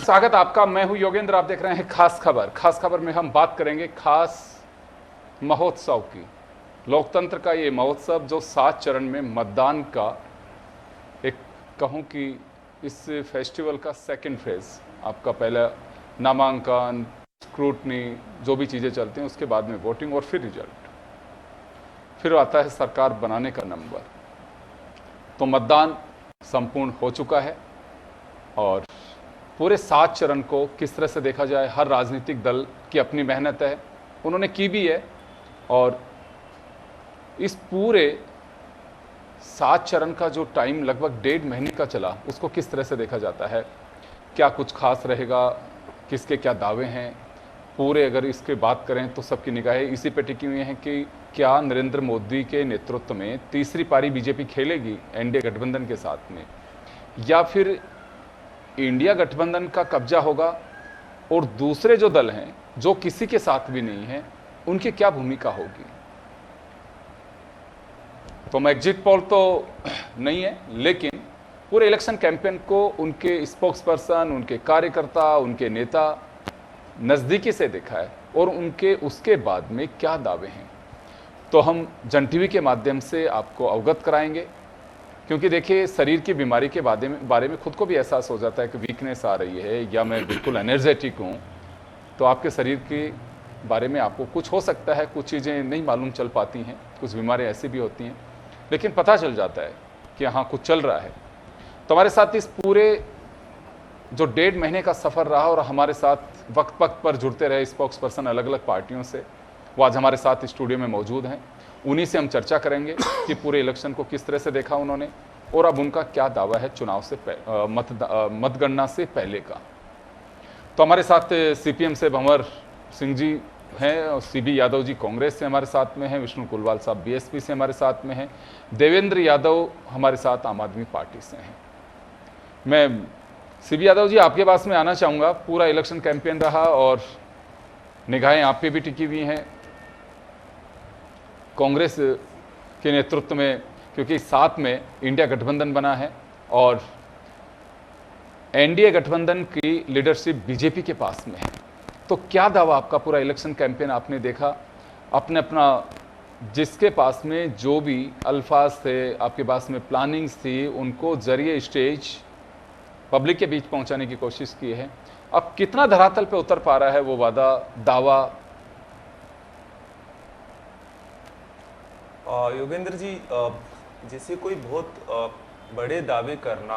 स्वागत आपका। मैं हूं योगेंद्र, आप देख रहे हैं खास खबर। खास खबर में हम बात करेंगे खास महोत्सव की। लोकतंत्र का ये महोत्सव जो 7 चरण में मतदान का एक कहूं कि इस फेस्टिवल का सेकंड फेज, आपका पहला नामांकन, स्क्रूटनी, जो भी चीज़ें चलती हैं, उसके बाद में वोटिंग और फिर रिजल्ट, फिर आता है सरकार बनाने का नंबर। तो मतदान संपूर्ण हो चुका है और पूरे 7 चरण को किस तरह से देखा जाए, हर राजनीतिक दल की अपनी मेहनत है, उन्होंने की भी है। और इस पूरे 7 चरण का जो टाइम लगभग 1.5 महीने का चला, उसको किस तरह से देखा जाता है, क्या कुछ खास रहेगा, किसके क्या दावे हैं, पूरे अगर इसके बात करें तो सबकी निगाहें इसी पे टिकी हुई हैं कि क्या नरेंद्र मोदी के नेतृत्व में तीसरी पारी बीजेपी खेलेगी एनडीए गठबंधन के साथ में, या फिर इंडिया गठबंधन का कब्जा होगा और दूसरे जो दल हैं जो किसी के साथ भी नहीं हैं, उनकी क्या भूमिका होगी। तो एग्जिट पोल तो नहीं है, लेकिन पूरे इलेक्शन कैंपेन को उनके स्पोक्स पर्सन, उनके कार्यकर्ता, उनके नेता नज़दीकी से देखा है और उनके उसके बाद में क्या दावे हैं, तो हम जन टीवी के माध्यम से आपको अवगत कराएंगे। क्योंकि देखिए, शरीर की बीमारी के बारे में खुद को भी एहसास हो जाता है कि वीकनेस आ रही है या मैं बिल्कुल एनर्जेटिक हूँ, तो आपके शरीर के बारे में आपको कुछ हो सकता है, कुछ चीज़ें नहीं मालूम चल पाती हैं, कुछ बीमारियाँ ऐसी भी होती हैं, लेकिन पता चल जाता है कि हाँ कुछ चल रहा है। तो हमारे साथ इस पूरे जो 1.5 महीने का सफ़र रहा और हमारे साथ वक्त वक्त पर जुड़ते रहे स्पोक्स पर्सन अलग अलग पार्टियों से, वो आज हमारे साथ स्टूडियो में मौजूद हैं। उन्हीं से हम चर्चा करेंगे कि पूरे इलेक्शन को किस तरह से देखा उन्होंने और अब उनका क्या दावा है चुनाव से मतगणना से पहले का। तो हमारे साथ सीपीएम से भंवर सिंह जी हैं और सीबी यादव जी कांग्रेस से हमारे साथ में हैं, विष्णु कुलवाल साहब बीएसपी से हमारे साथ में हैं, देवेंद्र यादव हमारे साथ आम आदमी पार्टी से हैं। मैं सीबी यादव जी आपके पास में आना चाहूँगा। पूरा इलेक्शन कैंपेन रहा और निगाहें आप पे भी टिकी हुई हैं कांग्रेस के नेतृत्व में, क्योंकि साथ में इंडिया गठबंधन बना है और एनडीए गठबंधन की लीडरशिप बीजेपी के पास में है। तो क्या दावा आपका पूरा इलेक्शन कैंपेन आपने देखा, अपने अपना जिसके पास में जो भी अल्फाज थे, आपके पास में प्लानिंग्स थी, उनको जरिए स्टेज पब्लिक के बीच पहुंचाने की कोशिश की है। अब कितना धरातल पे उतर पा रहा है वो वादा, दावा? योगेंद्र जी, जैसे कोई बहुत बड़े दावे करना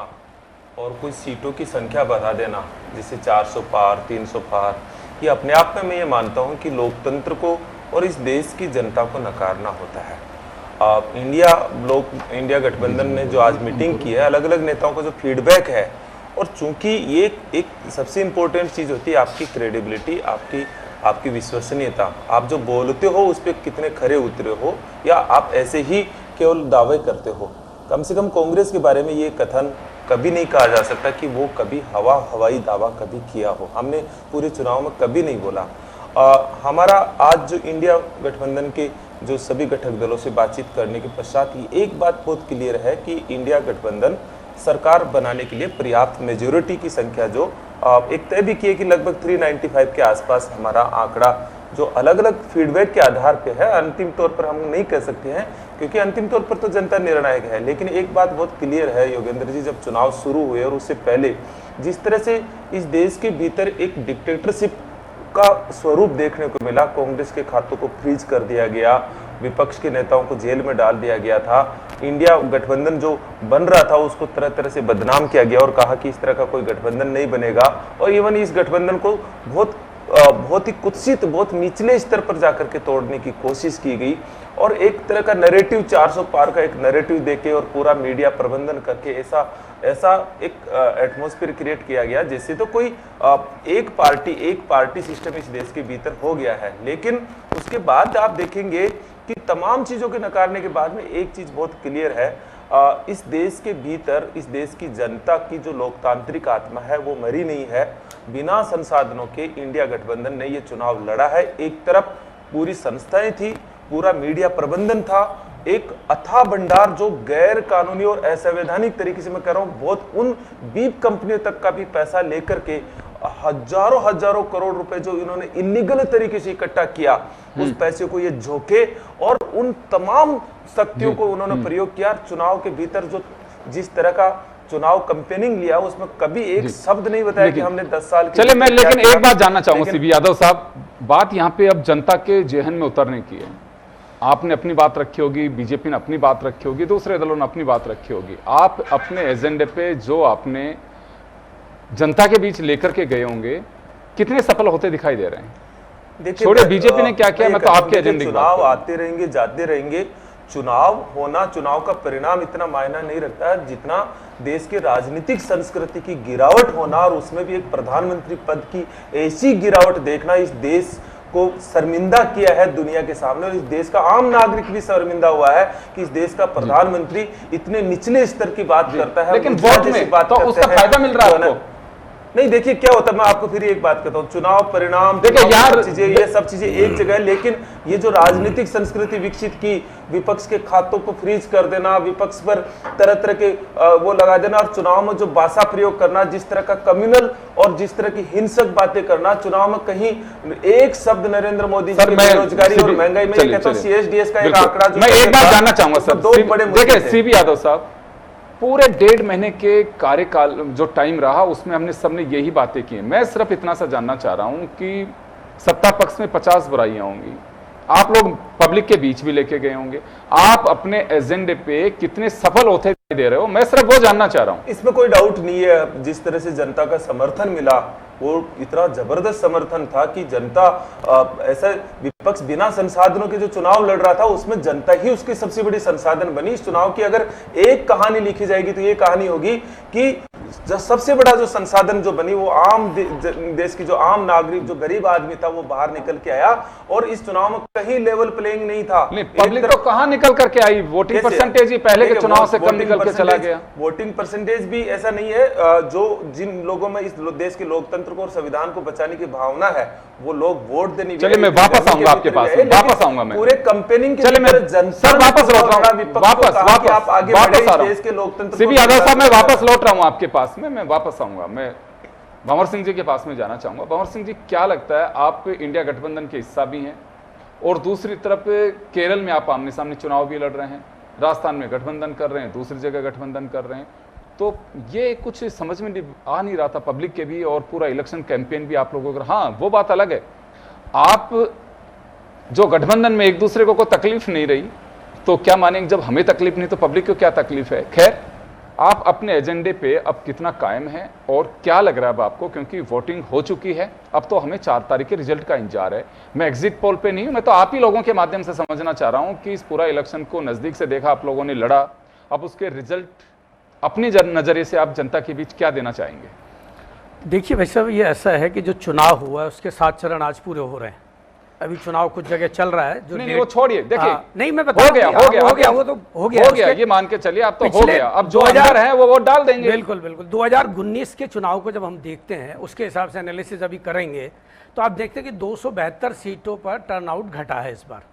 और कुछ सीटों की संख्या बढ़ा देना, जैसे 400 पार, 300 पार, ये अपने आप में मैं ये मानता हूँ कि लोकतंत्र को और इस देश की जनता को नकारना होता है। इंडिया गठबंधन ने जो आज मीटिंग की है, अलग अलग नेताओं का जो फीडबैक है, और चूंकि ये एक सबसे इम्पोर्टेंट चीज़ होती है आपकी क्रेडिबिलिटी, आपकी विश्वसनीयता, आप जो बोलते हो उस पर कितने खरे उतरे हो या आप ऐसे ही केवल दावे करते हो। कम से कम कांग्रेस के बारे में ये कथन कभी नहीं कहा जा सकता कि वो कभी हवाई दावा कभी किया हो। हमने पूरे चुनाव में कभी नहीं बोला। हमारा आज जो इंडिया गठबंधन के जो सभी घटक दलों से बातचीत करने के पश्चात ये एक बात बहुत क्लियर है कि इंडिया गठबंधन सरकार बनाने के लिए पर्याप्त मेजोरिटी की संख्या जो एक तय भी किए कि लगभग 395 के आसपास हमारा आंकड़ा, जो अलग अलग फीडबैक के आधार पे है, अंतिम तौर पर हम नहीं कह सकते हैं क्योंकि अंतिम तौर पर तो जनता निर्णायक है। लेकिन एक बात बहुत क्लियर है योगेंद्र जी, जब चुनाव शुरू हुए और उससे पहले जिस तरह से इस देश के भीतर एक डिक्टेटरशिप का स्वरूप देखने को मिला, कांग्रेस के खातों को फ्रीज कर दिया गया, विपक्ष के नेताओं को जेल में डाल दिया गया था, इंडिया गठबंधन जो बन रहा था उसको तरह तरह से बदनाम किया गया और कहा कि इस तरह का कोई गठबंधन नहीं बनेगा, और इवन इस गठबंधन को बहुत ही कुत्सित, बहुत निचले स्तर पर जाकर के तोड़ने की कोशिश की गई और एक तरह का नैरेटिव 400 पार का एक नैरेटिव देके और पूरा मीडिया प्रबंधन करके ऐसा एक एटमॉस्फेयर क्रिएट किया गया जैसे तो कोई एक पार्टी सिस्टम इस देश के भीतर हो गया है। लेकिन उसके बाद आप देखेंगे कि तमाम चीजों के नकारने के बाद में एक चीज बहुत क्लियर है, इस देश के भीतर इस देश की जनता की जो लोकतांत्रिक आत्मा है वो मरी नहीं है। बिना संसाधनों के इंडिया गठबंधन ने ये चुनाव लड़ा है। एक तरफ पूरी संस्थाएं थी, पूरा मीडिया प्रबंधन था, एक अथाह भंडार जो गैर कानूनी और असंवैधानिक तरीके से, मैं कह रहा हूं, बहुत उन बीप कंपनियों तक का भी पैसा लेकर के हजारों हजारों करोड़ रुपए जो इन्होंने इलीगल तरीके से इकट्ठा किया, उस पैसे को ये झोंके और उन तमाम शक्तियों को उन्होंने प्रयोग किया। चुनाव के भीतर जो जिस तरह का चुनाव कैंपेनिंग लिया, उसमें कभी एक शब्द नहीं बताया कि हमने 10 साल के चले मैं लेकिन एक बात जानना चाहूंगा सीबी यादव साहब, बात यहाँ पे अब जनता के जेहन में उतरने की है। आपने अपनी बात रखी होगी, बीजेपी ने अपनी बात रखी होगी, दूसरे दलों ने अपनी बात रखी होगी। आप अपने एजेंडे पे जो आपने जनता के बीच लेकर के गए होंगे, कितने सफल होते दिखाई दे रहे हैं? देखिए, छोड़े बीजेपी ने क्या किया, मैं तो आपके एजेंडे की बात चुनाव आते रहेंगे, जाते रहेंगे। चुनाव होना, चुनाव का परिणाम इतना मायना नहीं रखता है जितना देश के राजनीतिक संस्कृति की गिरावट होना, और उसमें भी एक प्रधानमंत्री पद की ऐसी गिरावट देखना इस देश को शर्मिंदा किया है दुनिया के सामने। और इस देश का आम नागरिक भी शर्मिंदा हुआ है कि इस देश का प्रधानमंत्री इतने निचले स्तर की बात करता है। लेकिन वोट में तो उसका फायदा मिल रहा है आपको? नहीं, देखिए क्या होता है, मैं आपको फिर एक बात कहता हूँ, चुनाव परिणाम, देखिए यार, ये सब चीजें एक जगह है, लेकिन ये जो राजनीतिक संस्कृति विकसित की, विपक्ष के खातों को फ्रीज कर देना, विपक्ष पर तरह तरह के वो लगा देना, और चुनाव में जो भाषा प्रयोग करना, जिस तरह का कम्युनल और जिस तरह की हिंसक बातें करना, चुनाव में कहीं एक शब्द नरेंद्र मोदी जी की बेरोजगारी और महंगाई में, कहता हूँ CSDS का एक आंकड़ा, मैं एक बात जानना चाहूंगा सर, दो बड़े देखिए सीबी यादव साहब, पूरे 1.5 महीने के कार्यकाल जो टाइम रहा उसमें हमने सबने यही बातें की हैं। मैं सिर्फ इतना सा जानना चाह रहा हूं कि सत्ता पक्ष में 50 बुराइयां होंगी, आप लोग पब्लिक के बीच भी लेके गए होंगे, आप अपने एजेंडे पे कितने सफल होते दे रहे हो, मैं सिर्फ वो जानना चाह रहा हूं। इसमें कोई डाउट नहीं है, जिस तरह से जनता का समर्थन मिला वो इतना जबरदस्त समर्थन था कि जनता ऐसा विपक्ष बिना संसाधनों के जो चुनाव लड़ रहा था उसमें जनता ही उसकी सबसे बड़ी संसाधन बनी। इस चुनाव की अगर एक कहानी लिखी जाएगी तो ये कहानी होगी कि सबसे बड़ा जो संसाधन जो बनी वो आम देश की जो आम नागरिक, जो गरीब आदमी था, वो बाहर निकल के आया। और इस चुनाव में कहीं लेवल प्लेइंग नहीं था। पब्लिक तो कहाँ निकल करके आई? वोटिंग परसेंटेज ही पहले के चुनाव से कम निकल के चला गया। वोटिंग परसेंटेज भी ऐसा नहीं है, जो जिन लोगों में इस देश के लोकतंत्र को और संविधान को बचाने की भावना है वो लोग वोट देने। चलिए मैं वापस आऊंगा आपके पास, वापस आऊंगा मैं पूरे कंपेनिंग के। चलिए मैं सर वापस लौट रहा हूं, वापस आप आगे वापस आ रहा हूं। देश के लोकतंत्र सीबी यादव साहब मैं वापस लौट रहा हूं आपके पास में, मैं वापस आऊंगा। मैं भंवर सिंह जी के पास में जाना चाहूंगा। भंवर सिंह जी, क्या लगता है, आप इंडिया गठबंधन के हिस्सा भी हैं और दूसरी तरफ केरल में आप आमने सामने चुनाव भी लड़ रहे हैं, राजस्थान में गठबंधन कर रहे हैं, दूसरी जगह गठबंधन कर रहे हैं, तो ये कुछ समझ में आ नहीं रहा था पब्लिक के भी, और पूरा इलेक्शन कैंपेन भी आप लोगों का। हाँ, वो बात अलग है, आप जो गठबंधन में एक दूसरे को कोई तकलीफ नहीं रही तो क्या मानेंगे, जब हमें तकलीफ नहीं तो पब्लिक को क्या तकलीफ है। खैर, आप अपने एजेंडे पे अब कितना कायम है और क्या लग रहा है अब आपको, क्योंकि वोटिंग हो चुकी है, अब तो हमें 4 तारीख के रिजल्ट का इंतजार है। मैं एग्जिट पोल पे नहीं हूं, मैं तो आप ही लोगों के माध्यम से समझना चाह रहा हूं कि इस पूरा इलेक्शन को नजदीक से देखा आप लोगों ने, लड़ा, अब उसके रिजल्ट अपनी नजरिए से आप जनता के बीच क्या देना चाहेंगे? देखिए भाई साहब, ये ऐसा है कि जो चुनाव हुआ है उसके 7 चरण आज पूरे हो रहे हैं। अभी चुनाव कुछ जगह चल रहा है जो नहीं वो छोड़िए, देखिए नहीं मैं बता हो गया वो तो हो गया ये मान के चलिए, आप तो हो गया, अब जो अंदर है वो वोट डाल देंगे। बिल्कुल बिल्कुल। 2019 के चुनाव को जब हम देखते हैं उसके हिसाब से एनालिसिस अभी करेंगे तो आप देखते हैं कि 272 सीटों पर टर्नआउट घटा है इस बार,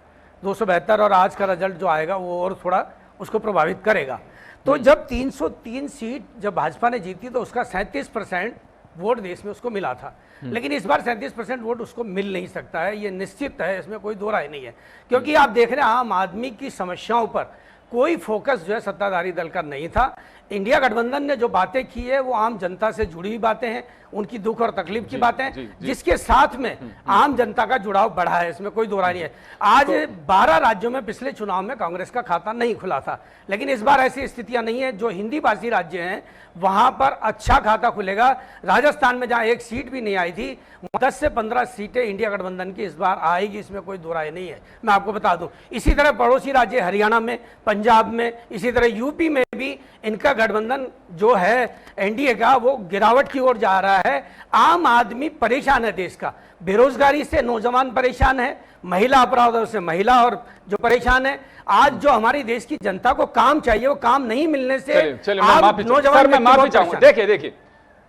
272, और आज का रिजल्ट जो आएगा वो और थोड़ा उसको प्रभावित करेगा। तो जब 303 सीट जब भाजपा ने जीती तो उसका 37% वोट देश में उसको मिला था, लेकिन इस बार 37% वोट उसको मिल नहीं सकता है, ये निश्चित है, इसमें कोई दो राय नहीं है। क्योंकि आप देख रहे हैं आम आदमी की समस्याओं पर कोई फोकस जो है सत्ताधारी दल का नहीं था। इंडिया गठबंधन ने जो बातें की है वो आम जनता से जुड़ी हुई बातें हैं, उनकी दुख और तकलीफ की बातें, जिसके साथ में आम जनता का जुड़ाव बढ़ा है, इसमें कोई दो राय नहीं है। आज 12 राज्यों में पिछले चुनाव में कांग्रेस का खाता नहीं खुला था, लेकिन इस बार ऐसी स्थितियां नहीं है। जो हिंदी भाषी राज्य हैं वहां पर अच्छा खाता खुलेगा। राजस्थान में जहां एक सीट भी नहीं आई थी, 10 से 15 सीटें इंडिया गठबंधन की इस बार आएगी, इसमें कोई दो राय नहीं है, मैं आपको बता दूं। इसी तरह पड़ोसी राज्य हरियाणा में, पंजाब में, इसी तरह यूपी में भी इनका गठबंधन जो है एनडीए का वो गिरावट की ओर जा रहा है। आम आदमी परेशान है, देश का बेरोजगारी से नौजवान परेशान है, महिला अपराधों से महिला और जो परेशान है। आज जो हमारी देश की जनता को काम चाहिए वो काम नहीं मिलने से नौजवान मैं माफी चाहूंगा। देखिए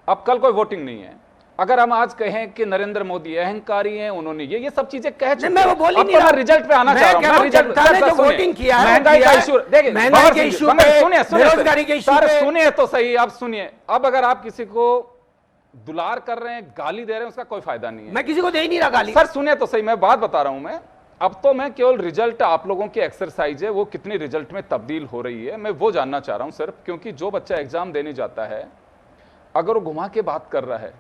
अब कल कोई वोटिंग नहीं है, अगर हम आज कहें कि नरेंद्र मोदी अहंकारी हैं, उन्होंने ये सब चीजें कह चुके हैं, मैं वो बोल ही नहीं रहा, रिजल्ट पे आना चाह रहा हूं। जो वोटिंग किया है, महंगाई का इशू, देखिए महंगाई के इशू पे, बेरोजगारी के इशू पे, सुनिए तो सही, आप सुनिए। अब अगर आप किसी को दुलार कर रहे हैं, गाली दे रहे हैं, उसका कोई फायदा नहीं है। मैं किसी को दे ही नहीं रहा गाली। सर सुनिए तो सही, मैं बात बता रहा हूं। मैं अब तो मैं केवल रिजल्ट, आप लोगों की एक्सरसाइज है वो कितनी रिजल्ट में तब्दील हो रही है, मैं वो जानना चाह रहा हूं सिर्फ। क्योंकि जो बच्चा एग्जाम देने जाता है, अगर वो घुमा के बात कर रहा है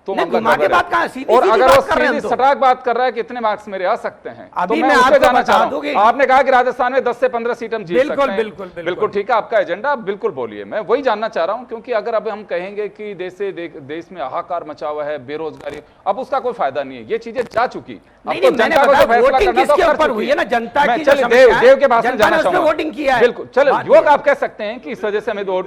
तो नहीं, घुमा के बात कहां, सीधी और सीधी अगर बात वो कर रहे हैं सीधी हम तो। सटाक बात कर रहा है कि इतने मार्क्स मेरे आ सकते हैं, तो अभी मैं मैं उस पे आपको जाना बता चाह रहा दूं हूं। कि- आपने कहा कि राजस्थान में 10 से 15 सीट हम जीत बिल्कुल, सकते हैं। बिल्कुल, बिल्कुल। बिल्कुल ठीक है, आपका एजेंडा, आप बिल्कुल बोलिए। मैं वही जानना चाह रहा हूं, क्योंकि अगर अब हम कहेंगे कि देश में हाहाकार मचा हुआ है, बेरोजगारी, अब उसका कोई फायदा नहीं है, ये चीजें जा चुकी। अब नहीं, तो नहीं, मैंने जनता को बताया जो फैसला वोटिंग करना था, किसके वो कर ऊपर चुकी हुई है ना, जनता मैं की जो चलिए समस्या है, देव के पास में जनता जाना ने उस पे चाहूंगा। वोटिंग किया है। बिल्कुल, चलो बात योग ये है। आप कह सकते हैं कि इस वजह से हमें दो।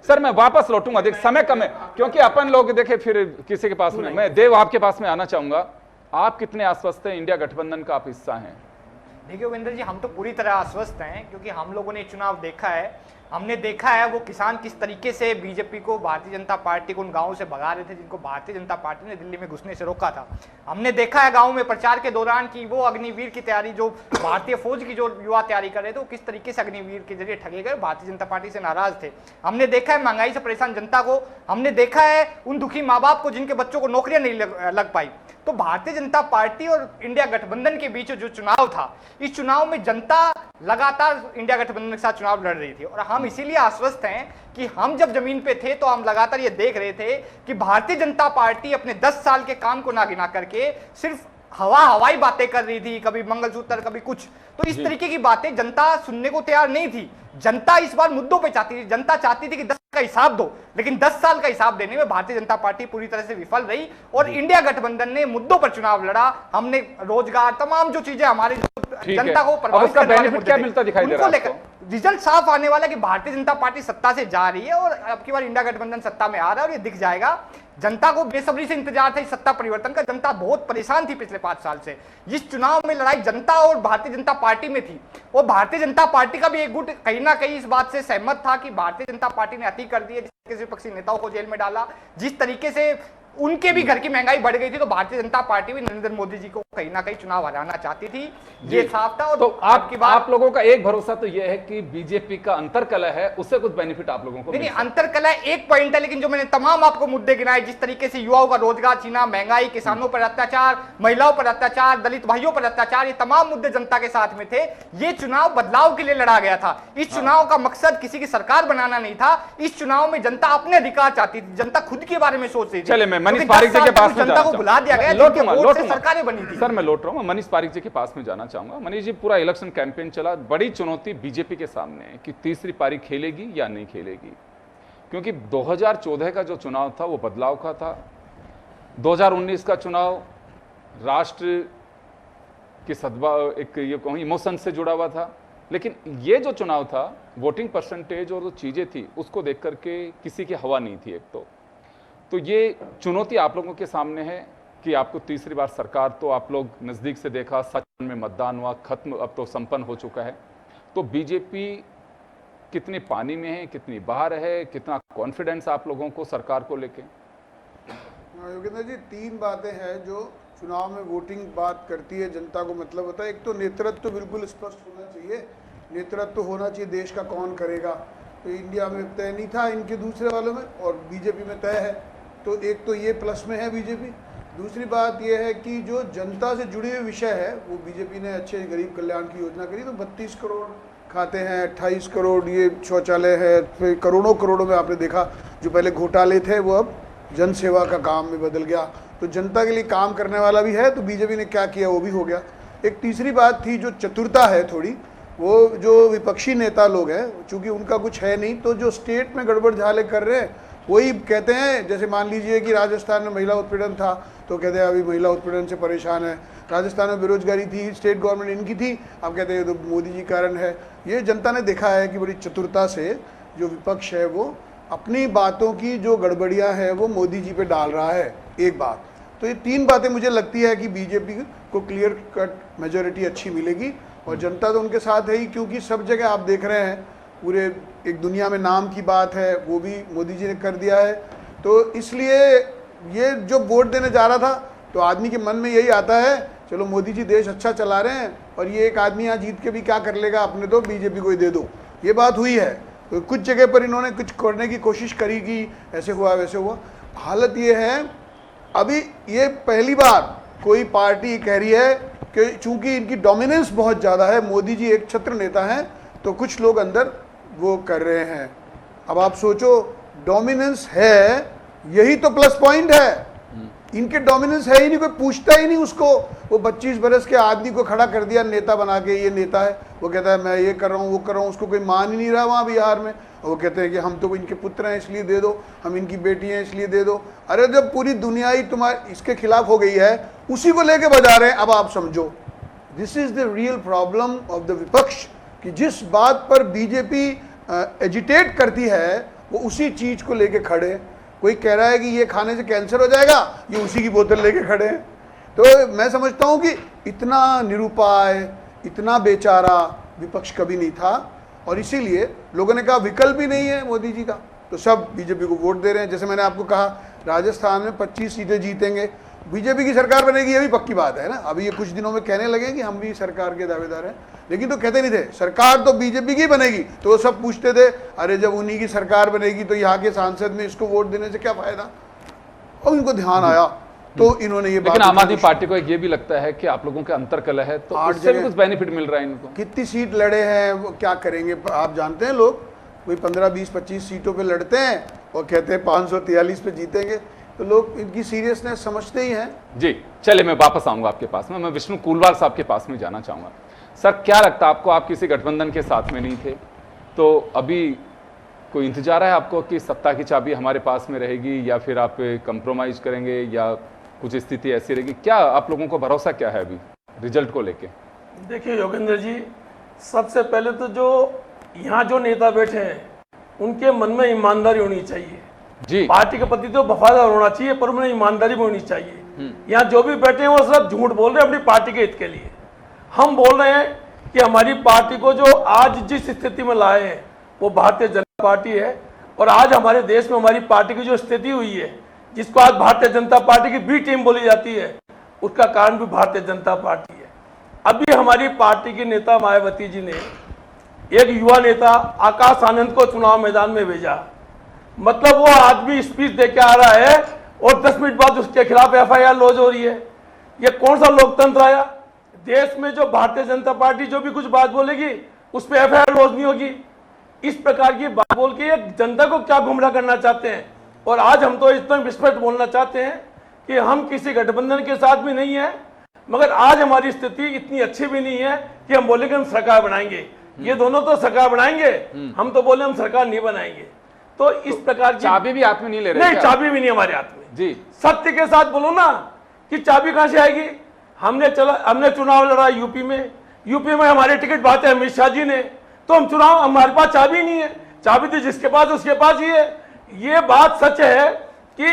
सर मैं वापस लौटूंगा, देख समय कम है, क्योंकि अपन लोग देखे फिर किसी के पास में। मैं देव आपके पास में आना चाहूंगा। आप कितने आश्वस्त हैं, इंडिया गठबंधन का आप हिस्सा हैं? देखिए उपेंद्र जी, हम तो पूरी तरह आश्वस्त हैं, क्योंकि हम लोगों ने चुनाव देखा है। हमने देखा है वो किसान किस तरीके से बीजेपी को, भारतीय जनता पार्टी को उन गांवों से भगा रहे थे जिनको भारतीय जनता पार्टी ने दिल्ली में घुसने से रोका था। हमने देखा है गांव में प्रचार के दौरान कि वो अग्निवीर की तैयारी, जो भारतीय फौज की जो युवा तैयारी कर रहे थे, वो किस तरीके से अग्निवीर के जरिए ठगे गए, भारतीय जनता पार्टी से नाराज थे। हमने देखा है महंगाई से परेशान जनता को, हमने देखा है उन दुखी माँ बाप को जिनके बच्चों को नौकरियां नहीं लग पाई। तो भारतीय जनता पार्टी और इंडिया गठबंधन के बीच जो चुनाव था, इस चुनाव में जनता लगातार इंडिया गठबंधन के साथ चुनाव लड़ रही थी। और हम इसीलिए आश्वस्त हैं कि हम जब जमीन पे थे तो हम लगातार ये देख रहे थे कि भारतीय जनता पार्टी अपने 10 साल के काम को ना गिना करके सिर्फ हवाई बातें कर रही थी, कभी मंगलसूत्र कभी कुछ। तो इस तरीके की बातें जनता सुनने को तैयार नहीं थी। जनता इस बार मुद्दों पे चाहती थी। जनता चाहती थी कि 10 का हिसाब दो, लेकिन 10 साल का हिसाब देने में भारतीय जनता पार्टी पूरी तरह से विफल रही। और इंडिया गठबंधन ने मुद्दों पर चुनाव लड़ा। हमने रोजगार, तमाम जो चीजें हमारे जनता को प्रभावित करने वाले मुद्दे क्या थे, मिलता दिखाई दे रहा उनको है लेकर रिजल्ट साफ आने वाला कि भारतीय जनता पार्टी सत्ता से जा रही है और अब की बार इंडिया गठबंधन सत्ता में आ रहा है। और ये दिख जाएगा। जनता को बेसब्री से इंतजार था इस सत्ता परिवर्तन का। जनता बहुत परेशान थी पिछले 5 साल से। इस चुनाव में लड़ाई जनता और भारतीय जनता पार्टी में थी। और भारतीय जनता पार्टी का भी एक गुट कहीं ना कहीं इस बात से सहमत था कि भारतीय जनता पार्टी ने अति कर दी है, जिसके विपक्षी नेताओं को जेल में डाला, जिस तरीके से उनके भी घर की महंगाई बढ़ गई थी। तो भारतीय जनता पार्टी भी नरेंद्र मोदी जी को कहीं ना कहीं चुनाव हराना चाहती थी, ये साफ था। और तो आपकी बात, आप लोगों का एक भरोसा तो यह है कि बीजेपी का अंतरकलह है, उससे कुछ बेनिफिट आप लोगों को नहीं, मिल सकता है। अंतरकलह एक पॉइंट है, लेकिन जो मैंने तमाम आपको मुद्दे गिनाए, जिस तरीके से युवाओं का रोजगार छीना, महंगाई, किसानों पर अत्याचार, महिलाओं पर अत्याचार, दलित भाइयों पर अत्याचार, ये तमाम मुद्दे जनता के साथ में थे। ये चुनाव बदलाव के लिए लड़ा गया था। इस चुनाव का मकसद किसी की सरकार बनाना नहीं था। इस चुनाव में जनता अपने अधिकार चाहती थी, जनता खुद के बारे में सोच रही थी। चले मैं मनीष क्योंकि पारिक 10 जी के साल पास तक में जनता को भुला दिया गया, लौटूंगा, जिनके वोट से लौटूंगा। सरकारें बनी थी। सर मैं लौट रहा हूं, मनीष पारिक जी के पास में जाना चाहूंगा। मनीष जी, पूरा इलेक्शन कैंपेन चला, बड़ी चुनौती बीजेपी के सामने है कि तीसरी पारी खेलेगी या नहीं खेलेगी। क्योंकि 2014 का जो चुनाव था वो बदलाव का था। 2019 का चुनाव राष्ट्र की सद्भाव, एक ये कहूँ इमोशन से जुड़ा हुआ था। लेकिन ये जो चुनाव था, वोटिंग परसेंटेज और जो चीजें थी उसको देख करके किसी की हवा नहीं थी। एक तो ये चुनौती आप लोगों के सामने है कि आपको तीसरी बार सरकार, तो आप लोग नज़दीक से देखा, 7 में मतदान हुआ, खत्म, अब तो संपन्न हो चुका है। तो बीजेपी कितनी पानी में है, कितनी बाहर है, कितना कॉन्फिडेंस आप लोगों को सरकार को लेके? योगेंद्र जी, 3 बातें हैं जो चुनाव में वोटिंग बात करती है, जनता को मतलब होता है। एक तो नेतृत्व तो बिल्कुल स्पष्ट होना चाहिए, नेतृत्व होना चाहिए, देश का कौन करेगा। तो इंडिया में तय नहीं था, इनके दूसरे वालों में, और बीजेपी में तय है। तो एक तो ये प्लस में है बीजेपी। दूसरी बात ये है कि जो जनता से जुड़े हुए विषय है वो बीजेपी ने अच्छे गरीब कल्याण की योजना करी। तो 32 करोड़ खाते हैं, 28 करोड़ ये शौचालय है, फिर करोड़ों करोड़ों में आपने देखा जो पहले घोटाले थे वो अब जन सेवा का काम में बदल गया। तो जनता के लिए काम करने वाला भी है। तो बीजेपी ने क्या किया वो भी हो गया। एक तीसरी बात थी जो चतुरता है थोड़ी, वो जो विपक्षी नेता लोग हैं, चूँकि उनका कुछ है नहीं, तो जो स्टेट में गड़बड़ झाले कर रहे हैं वही कहते हैं। जैसे मान लीजिए कि राजस्थान में महिला उत्पीड़न था तो कहते हैं अभी महिला उत्पीड़न से परेशान है। राजस्थान में बेरोजगारी थी, स्टेट गवर्नमेंट इनकी थी, अब कहते हैं तो मोदी जी कारण है। ये जनता ने देखा है कि बड़ी चतुरता से जो विपक्ष है वो अपनी बातों की जो गड़बड़ियां हैं वो मोदी जी पे डाल रहा है। एक बात तो ये 3 बातें मुझे लगती है कि बीजेपी को क्लियर कट मेजोरिटी अच्छी मिलेगी। और जनता तो उनके साथ है ही, क्योंकि सब जगह आप देख रहे हैं, पूरे एक दुनिया में नाम की बात है वो भी मोदी जी ने कर दिया है। तो इसलिए ये जो वोट देने जा रहा था तो आदमी के मन में यही आता है, चलो मोदी जी देश अच्छा चला रहे हैं और ये एक आदमी यहाँ जीत के भी क्या कर लेगा, अपने तो बीजेपी को ही दे दो, ये बात हुई है। तो कुछ जगह पर इन्होंने कुछ करने की कोशिश करी कि ऐसे हुआ वैसे हुआ। हालत ये है, अभी ये पहली बार कोई पार्टी कह रही है कि चूंकि इनकी डोमिनेंस बहुत ज़्यादा है, मोदी जी एक छत्र नेता हैं, तो कुछ लोग अंदर वो कर रहे हैं। अब आप सोचो, डोमिनेंस है, यही तो प्लस पॉइंट है। इनके डोमिनेंस है ही नहीं, कोई पूछता ही नहीं उसको। वो 25 बरस के आदमी को खड़ा कर दिया नेता बना के, ये नेता है, वो कहता है मैं ये कर रहा हूँ वो कर रहा हूँ, उसको कोई मान ही नहीं रहा वहाँ बिहार में। और वो कहते हैं कि हम तो इनके पुत्र हैं इसलिए दे दो, हम इनकी बेटी हैं इसलिए दे दो। अरे जब पूरी दुनिया ही तुम्हारे इसके खिलाफ हो गई है, उसी को लेके बजा रहे हैं। अब आप समझो, this is the real problem of the विपक्ष, कि जिस बात पर बीजेपी एजिटेट करती है वो उसी चीज को लेके खड़े। कोई कह रहा है कि ये खाने से कैंसर हो जाएगा, ये उसी की बोतल लेके खड़े हैं। तो मैं समझता हूं कि इतना निरुपाय, इतना बेचारा विपक्ष कभी नहीं था, और इसीलिए लोगों ने कहा विकल्प ही नहीं है मोदी जी का, तो सब बीजेपी को वोट दे रहे हैं। जैसे मैंने आपको कहा, राजस्थान में 25 सीटें जीतेंगे, बीजेपी की सरकार बनेगी, ये भी पक्की बात है ना। अभी ये कुछ दिनों में कहने लगे कि हम भी सरकार के दावेदार हैं, लेकिन तो कहते नहीं थे सरकार तो बीजेपी की बनेगी। तो वो सब पूछते थे अरे जब उन्हीं की सरकार बनेगी तो यहाँ के सांसद में इसको वोट देने से क्या फायदा। और इनको ध्यान आया तो इन्होंने ये बात। लेकिन आम आदमी पार्टी को ये भी लगता है कि आप लोगों के अंतरकलह है, तो उससे भी कुछ बेनिफिट मिल रहा है इनको। कितनी सीट लड़े हैं, वो क्या करेंगे आप जानते हैं। लोग कोई 15, 20, 25 सीटों पे लड़ते हैं और कहते हैं 543 पे जीतेंगे, तो लोग इनकी सीरियसनेस समझते ही हैं। जी चलिए, मैं वापस आऊंगा आपके पास में। मैं विष्णु कुलवाल साहब के पास में जाना चाहूंगा। सर, क्या लगता है आपको, आप किसी गठबंधन के साथ में नहीं थे, तो अभी कोई इंतजार है आपको कि सत्ता की चाबी हमारे पास में रहेगी, या फिर आप कंप्रोमाइज करेंगे, या कुछ स्थिति ऐसी रहेगी? क्या आप लोगों को भरोसा क्या है अभी रिजल्ट को लेके? देखिए योगेंद्र जी, सबसे पहले तो जो यहाँ जो नेता बैठे हैं उनके मन में ईमानदारी होनी चाहिए जी। पार्टी के प्रति तो वफादार होना चाहिए, पर उन्हें ईमानदारी भी होनी चाहिए। यहाँ जो भी बैठे हैं वो सब झूठ बोल रहे हैं अपनी पार्टी के हित के लिए। हम बोल रहे हैं कि हमारी पार्टी को जो आज जिस स्थिति में लाए हैं वो भारतीय जनता पार्टी है, और आज हमारे देश में हमारी पार्टी की जो स्थिति हुई है, जिसको आज भारतीय जनता पार्टी की बी टीम बोली जाती है, उसका कारण भी भारतीय जनता पार्टी है। अभी हमारी पार्टी की नेता मायावती जी ने एक युवा नेता आकाश आनंद को चुनाव मैदान में भेजा। मतलब वो आदमी स्पीच दे के आ रहा है और 10 मिनट बाद उसके खिलाफ FIR लॉन्च हो रही है। ये कौन सा लोकतंत्र आया? देश में जो भारतीय जनता पार्टी जो भी कुछ बात बोलेगी उस पर FIR लॉन्च नहीं होगी। इस प्रकार की बात बोल के ये जनता को क्या गुमराह करना चाहते हैं। और आज हम तो इतना विस्पष्ट बोलना चाहते हैं कि हम किसी गठबंधन के साथ भी नहीं है, मगर आज हमारी स्थिति इतनी अच्छी भी नहीं है कि हम बोले कि हम सरकार बनाएंगे। ये दोनों तो सरकार बनाएंगे, हम तो बोले हम सरकार नहीं बनाएंगे। तो इस प्रकार की चाबी भी हाथ में नहीं ले रहे? नहीं, चाबी भी नहीं हमारे हाथ में जी। सत्य के साथ बोलो ना कि चाबी कहां से आएगी। हमने चुनाव लड़ा यूपी में हमारे टिकट बांटे अमित शाह जी ने, तो हम चुनाव, हमारे पास चाबी नहीं है। चाबी तो जिसके पास उसके पास ही है। ये बात सच है कि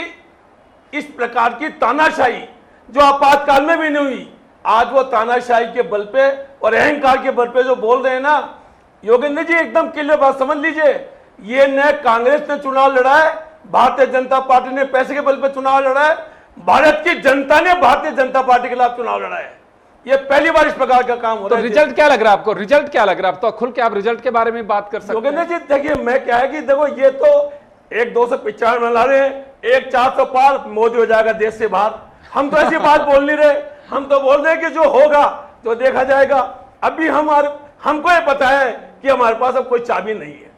इस प्रकार की तानाशाही जो आपातकाल में भी नहीं हुई, आज वो तानाशाही के बल पे और अहंकार के बल पे जो बोल रहे हैं ना योगेंद्र जी, एकदम क्लियर बात समझ लीजिए। ये न कांग्रेस ने चुनाव लड़ा है, भारतीय जनता पार्टी ने पैसे के बल पे चुनाव लड़ा है, भारत की जनता ने भारतीय जनता पार्टी के खिलाफ चुनाव लड़ा है। ये पहली बार इस प्रकार का काम हो रहा है। तो रिजल्ट क्या लग रहा है आपको? रिजल्ट क्या लग रहा है? तो खुल के आप रिजल्ट के बारे में बात कर सकते हैं। योगेंद्र जी देखिए, मैं क्या है कि देखो, ये तो एक 295 बना रहे हैं, एक 400 पार मोदी हो जाएगा देश से बाहर। हम तो ऐसी बात बोल नहीं रहे, हम तो बोल रहे हैं कि जो होगा तो देखा जाएगा। अभी हमको ये पता है कि हमारे पास अब कोई चाबी नहीं है,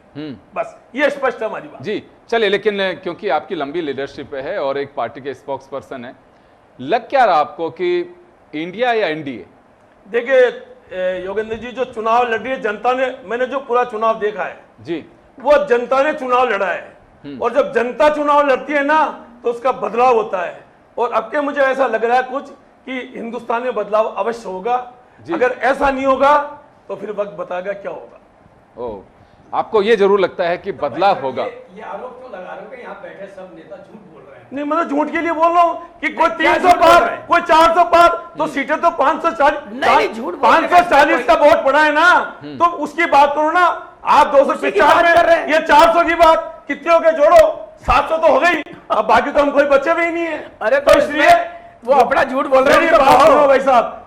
बस ये स्पष्ट है हमारी बात। जी चलिए, लेकिन क्योंकि आपकी लंबी लीडरशिप है और एक पार्टी के स्पोक्स पर्सन है, लग क्या रहा आपको कि इंडिया या एनडीए? देखिए योगेंद्र जी, जो चुनाव लड़ रही है जनता ने, मैंने जो पूरा चुनाव देखा है जी, वो जनता ने चुनाव लड़ा है। और जब जनता चुनाव लड़ती है ना तो उसका बदलाव होता है। और अब के मुझे ऐसा लग रहा है कुछ कि हिंदुस्तान में बदलाव अवश्य होगा। अगर ऐसा नहीं होगा तो फिर वक्त बताएगा क्या होगा। ओ, आपको ये जरूर लगता है कि बदलाव होगा? ये आरोप तो लगा रहे हो कि यहाँ बैठे सब नेता झूठ बोल रहे हैं। नहीं, मैं तो झूठ के लिए बोल रहा हूँ कि कोई 300 पार, कोई 400 पार, तो सीटें तो 540 का वोट पड़ा है ना, तो उसकी बात करो ना। आप 295 ये 400 की बात कितने हो गए जोड़ो, 700 तो हो गई। अब बाकी तो हम कोई बच्चे भी नहीं है। अरे तो इसलिए वो अपना झूठ बोल रहे हैं। भाई साहब,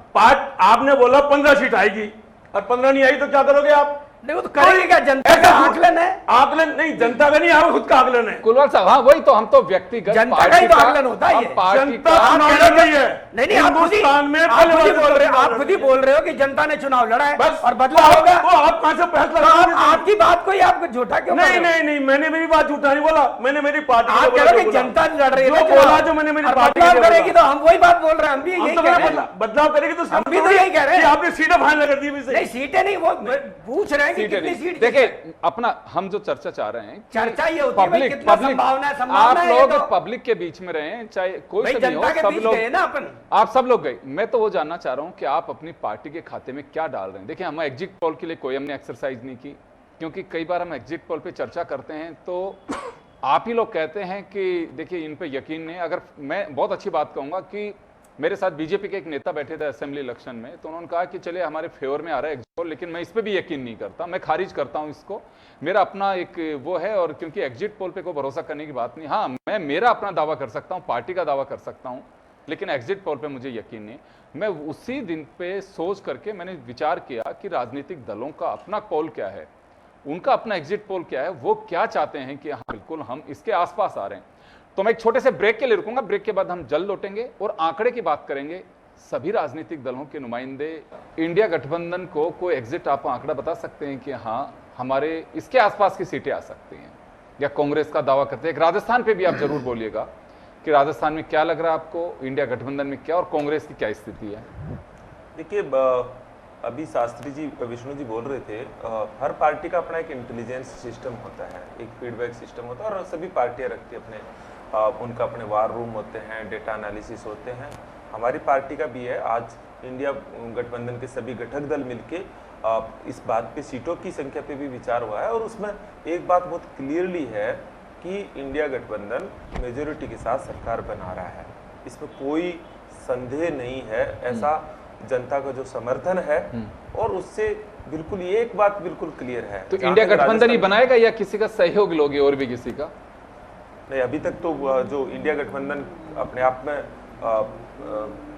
आपने बोला 15 सीट आएगी और 15 नहीं आई तो क्या करोगे आप? नहीं वो तो करेंगे क्या, जनता का आकलन है। आकलन नहीं, जनता का नहीं, आप खुद का आकलन है। कुलवाल साहब, हाँ वही तो, हम तो व्यक्तिगत जनता का ही तो आकलन होता है ये। जनता चुनाव लड़ रही है नहीं आप खुद ही हिंदुस्तान में, आप खुद ही बोल रहे हो, आप खुद ही बोल रहे हो कि जनता ने चुनाव लड़ा है बस और बदलाव होगा। वो आप कहां से फैसला तो करेंगे? आपकी बात को ही आप झूठा क्यों नहीं कर रहे हो? नहीं नहीं, मैंने मेरी बात झूठा नहीं बोला, मैंने मेरी पार्टी आप कह रहे हो कि जनता लड़ रही है, जो बोला, जो मैंने मेरी पार्टी बदलाव करेगी, तो हम वही बात बोल रहे हैं, हम भी यही कह रहे हैं। बदलाव करेगी तो हम भी तो यही कह रहे हैं। आपने सीटें फाइनल कर दी। नहीं सीटें नहीं, वो पूछ रहे हैं कि कितनी सीट। देखिए अपना हम जो चर्चा चाह रहे हैं, चर्चा ये होती है भाई, पब्लिक कितना पब्लिक संभावना है, आप संभावना है ये लोग तो। पब्लिक के बीच में रहे, चाहे कोई भाई से भी हो, जनता के सब बीच लोग गए ना अपन। आप सब लोग गए। मैं तो वो जानना चाह रहा हूं कि आप अपनी पार्टी के खाते में क्या डाल रहे हैं। देखिए हम एग्जिट पोल के लिए कोई हमने एक्सरसाइज नहीं की, क्योंकि कई बार हम एग्जिट पोल पे चर्चा करते हैं तो आप ही लोग कहते हैं कि देखिए इन पे यकीन नहीं। अगर मैं बहुत अच्छी बात कहूंगा कि मेरे साथ बीजेपी के एक नेता बैठे थे असेंबली इलेक्शन में, तो उन्होंने कहा कि चलिए हमारे फेवर में आ रहा है एग्जिट पोल, लेकिन मैं इस पे भी यकीन नहीं करता, मैं खारिज करता हूं इसको। मेरा अपना एक वो है, और क्योंकि एग्जिट पोल पे कोई भरोसा करने की बात नहीं। हाँ मैं मेरा अपना दावा कर सकता हूँ, पार्टी का दावा कर सकता हूँ, लेकिन एग्जिट पोल पे मुझे यकीन नहीं। मैं उसी दिन पे सोच करके मैंने विचार किया कि राजनीतिक दलों का अपना पोल क्या है, उनका अपना एग्जिट पोल क्या है, वो क्या चाहते हैं कि हाँ बिल्कुल हम इसके आसपास आ रहे हैं। तो मैं एक छोटे से ब्रेक के लिए रुकूंगा, ब्रेक के बाद हम जल्द लौटेंगे और आंकड़े की बात करेंगे। सभी राजनीतिक दलों के नुमाइंदे, इंडिया गठबंधन को कोई एग्जिट आप आंकड़ा बता सकते हैं कि हाँ हमारे इसके आसपास की सीटें आ सकती हैं, या कांग्रेस का दावा करते हैं। राजस्थान पे भी आप जरूर बोलिएगा कि राजस्थान में क्या लग रहा है आपको, इंडिया गठबंधन में क्या और कांग्रेस की क्या स्थिति है। देखिए अभी शास्त्री जी, विष्णु जी बोल रहे थे, हर पार्टी का अपना एक इंटेलिजेंस सिस्टम होता है, एक फीडबैक सिस्टम होता है, और सभी पार्टियां रखती है अपने उनका अपने वार रूम होते हैं, डेटा एनालिसिस होते हैं। हमारी पार्टी का भी है। आज इंडिया गठबंधन के सभी घटक दल मिलके इस बात पे सीटों की संख्या पे भी विचार हुआ है, और उसमें एक बात बहुत क्लियरली है कि इंडिया गठबंधन मेजोरिटी के साथ सरकार बना रहा है, इसमें कोई संदेह नहीं है। ऐसा जनता का जो समर्थन है, और उससे बिल्कुल ये एक बात बिल्कुल क्लियर है। तो इंडिया गठबंधन ही बनाएगा या किसी का सहयोग लोगे और भी किसी का? नहीं, अभी तक तो जो इंडिया गठबंधन अपने आप में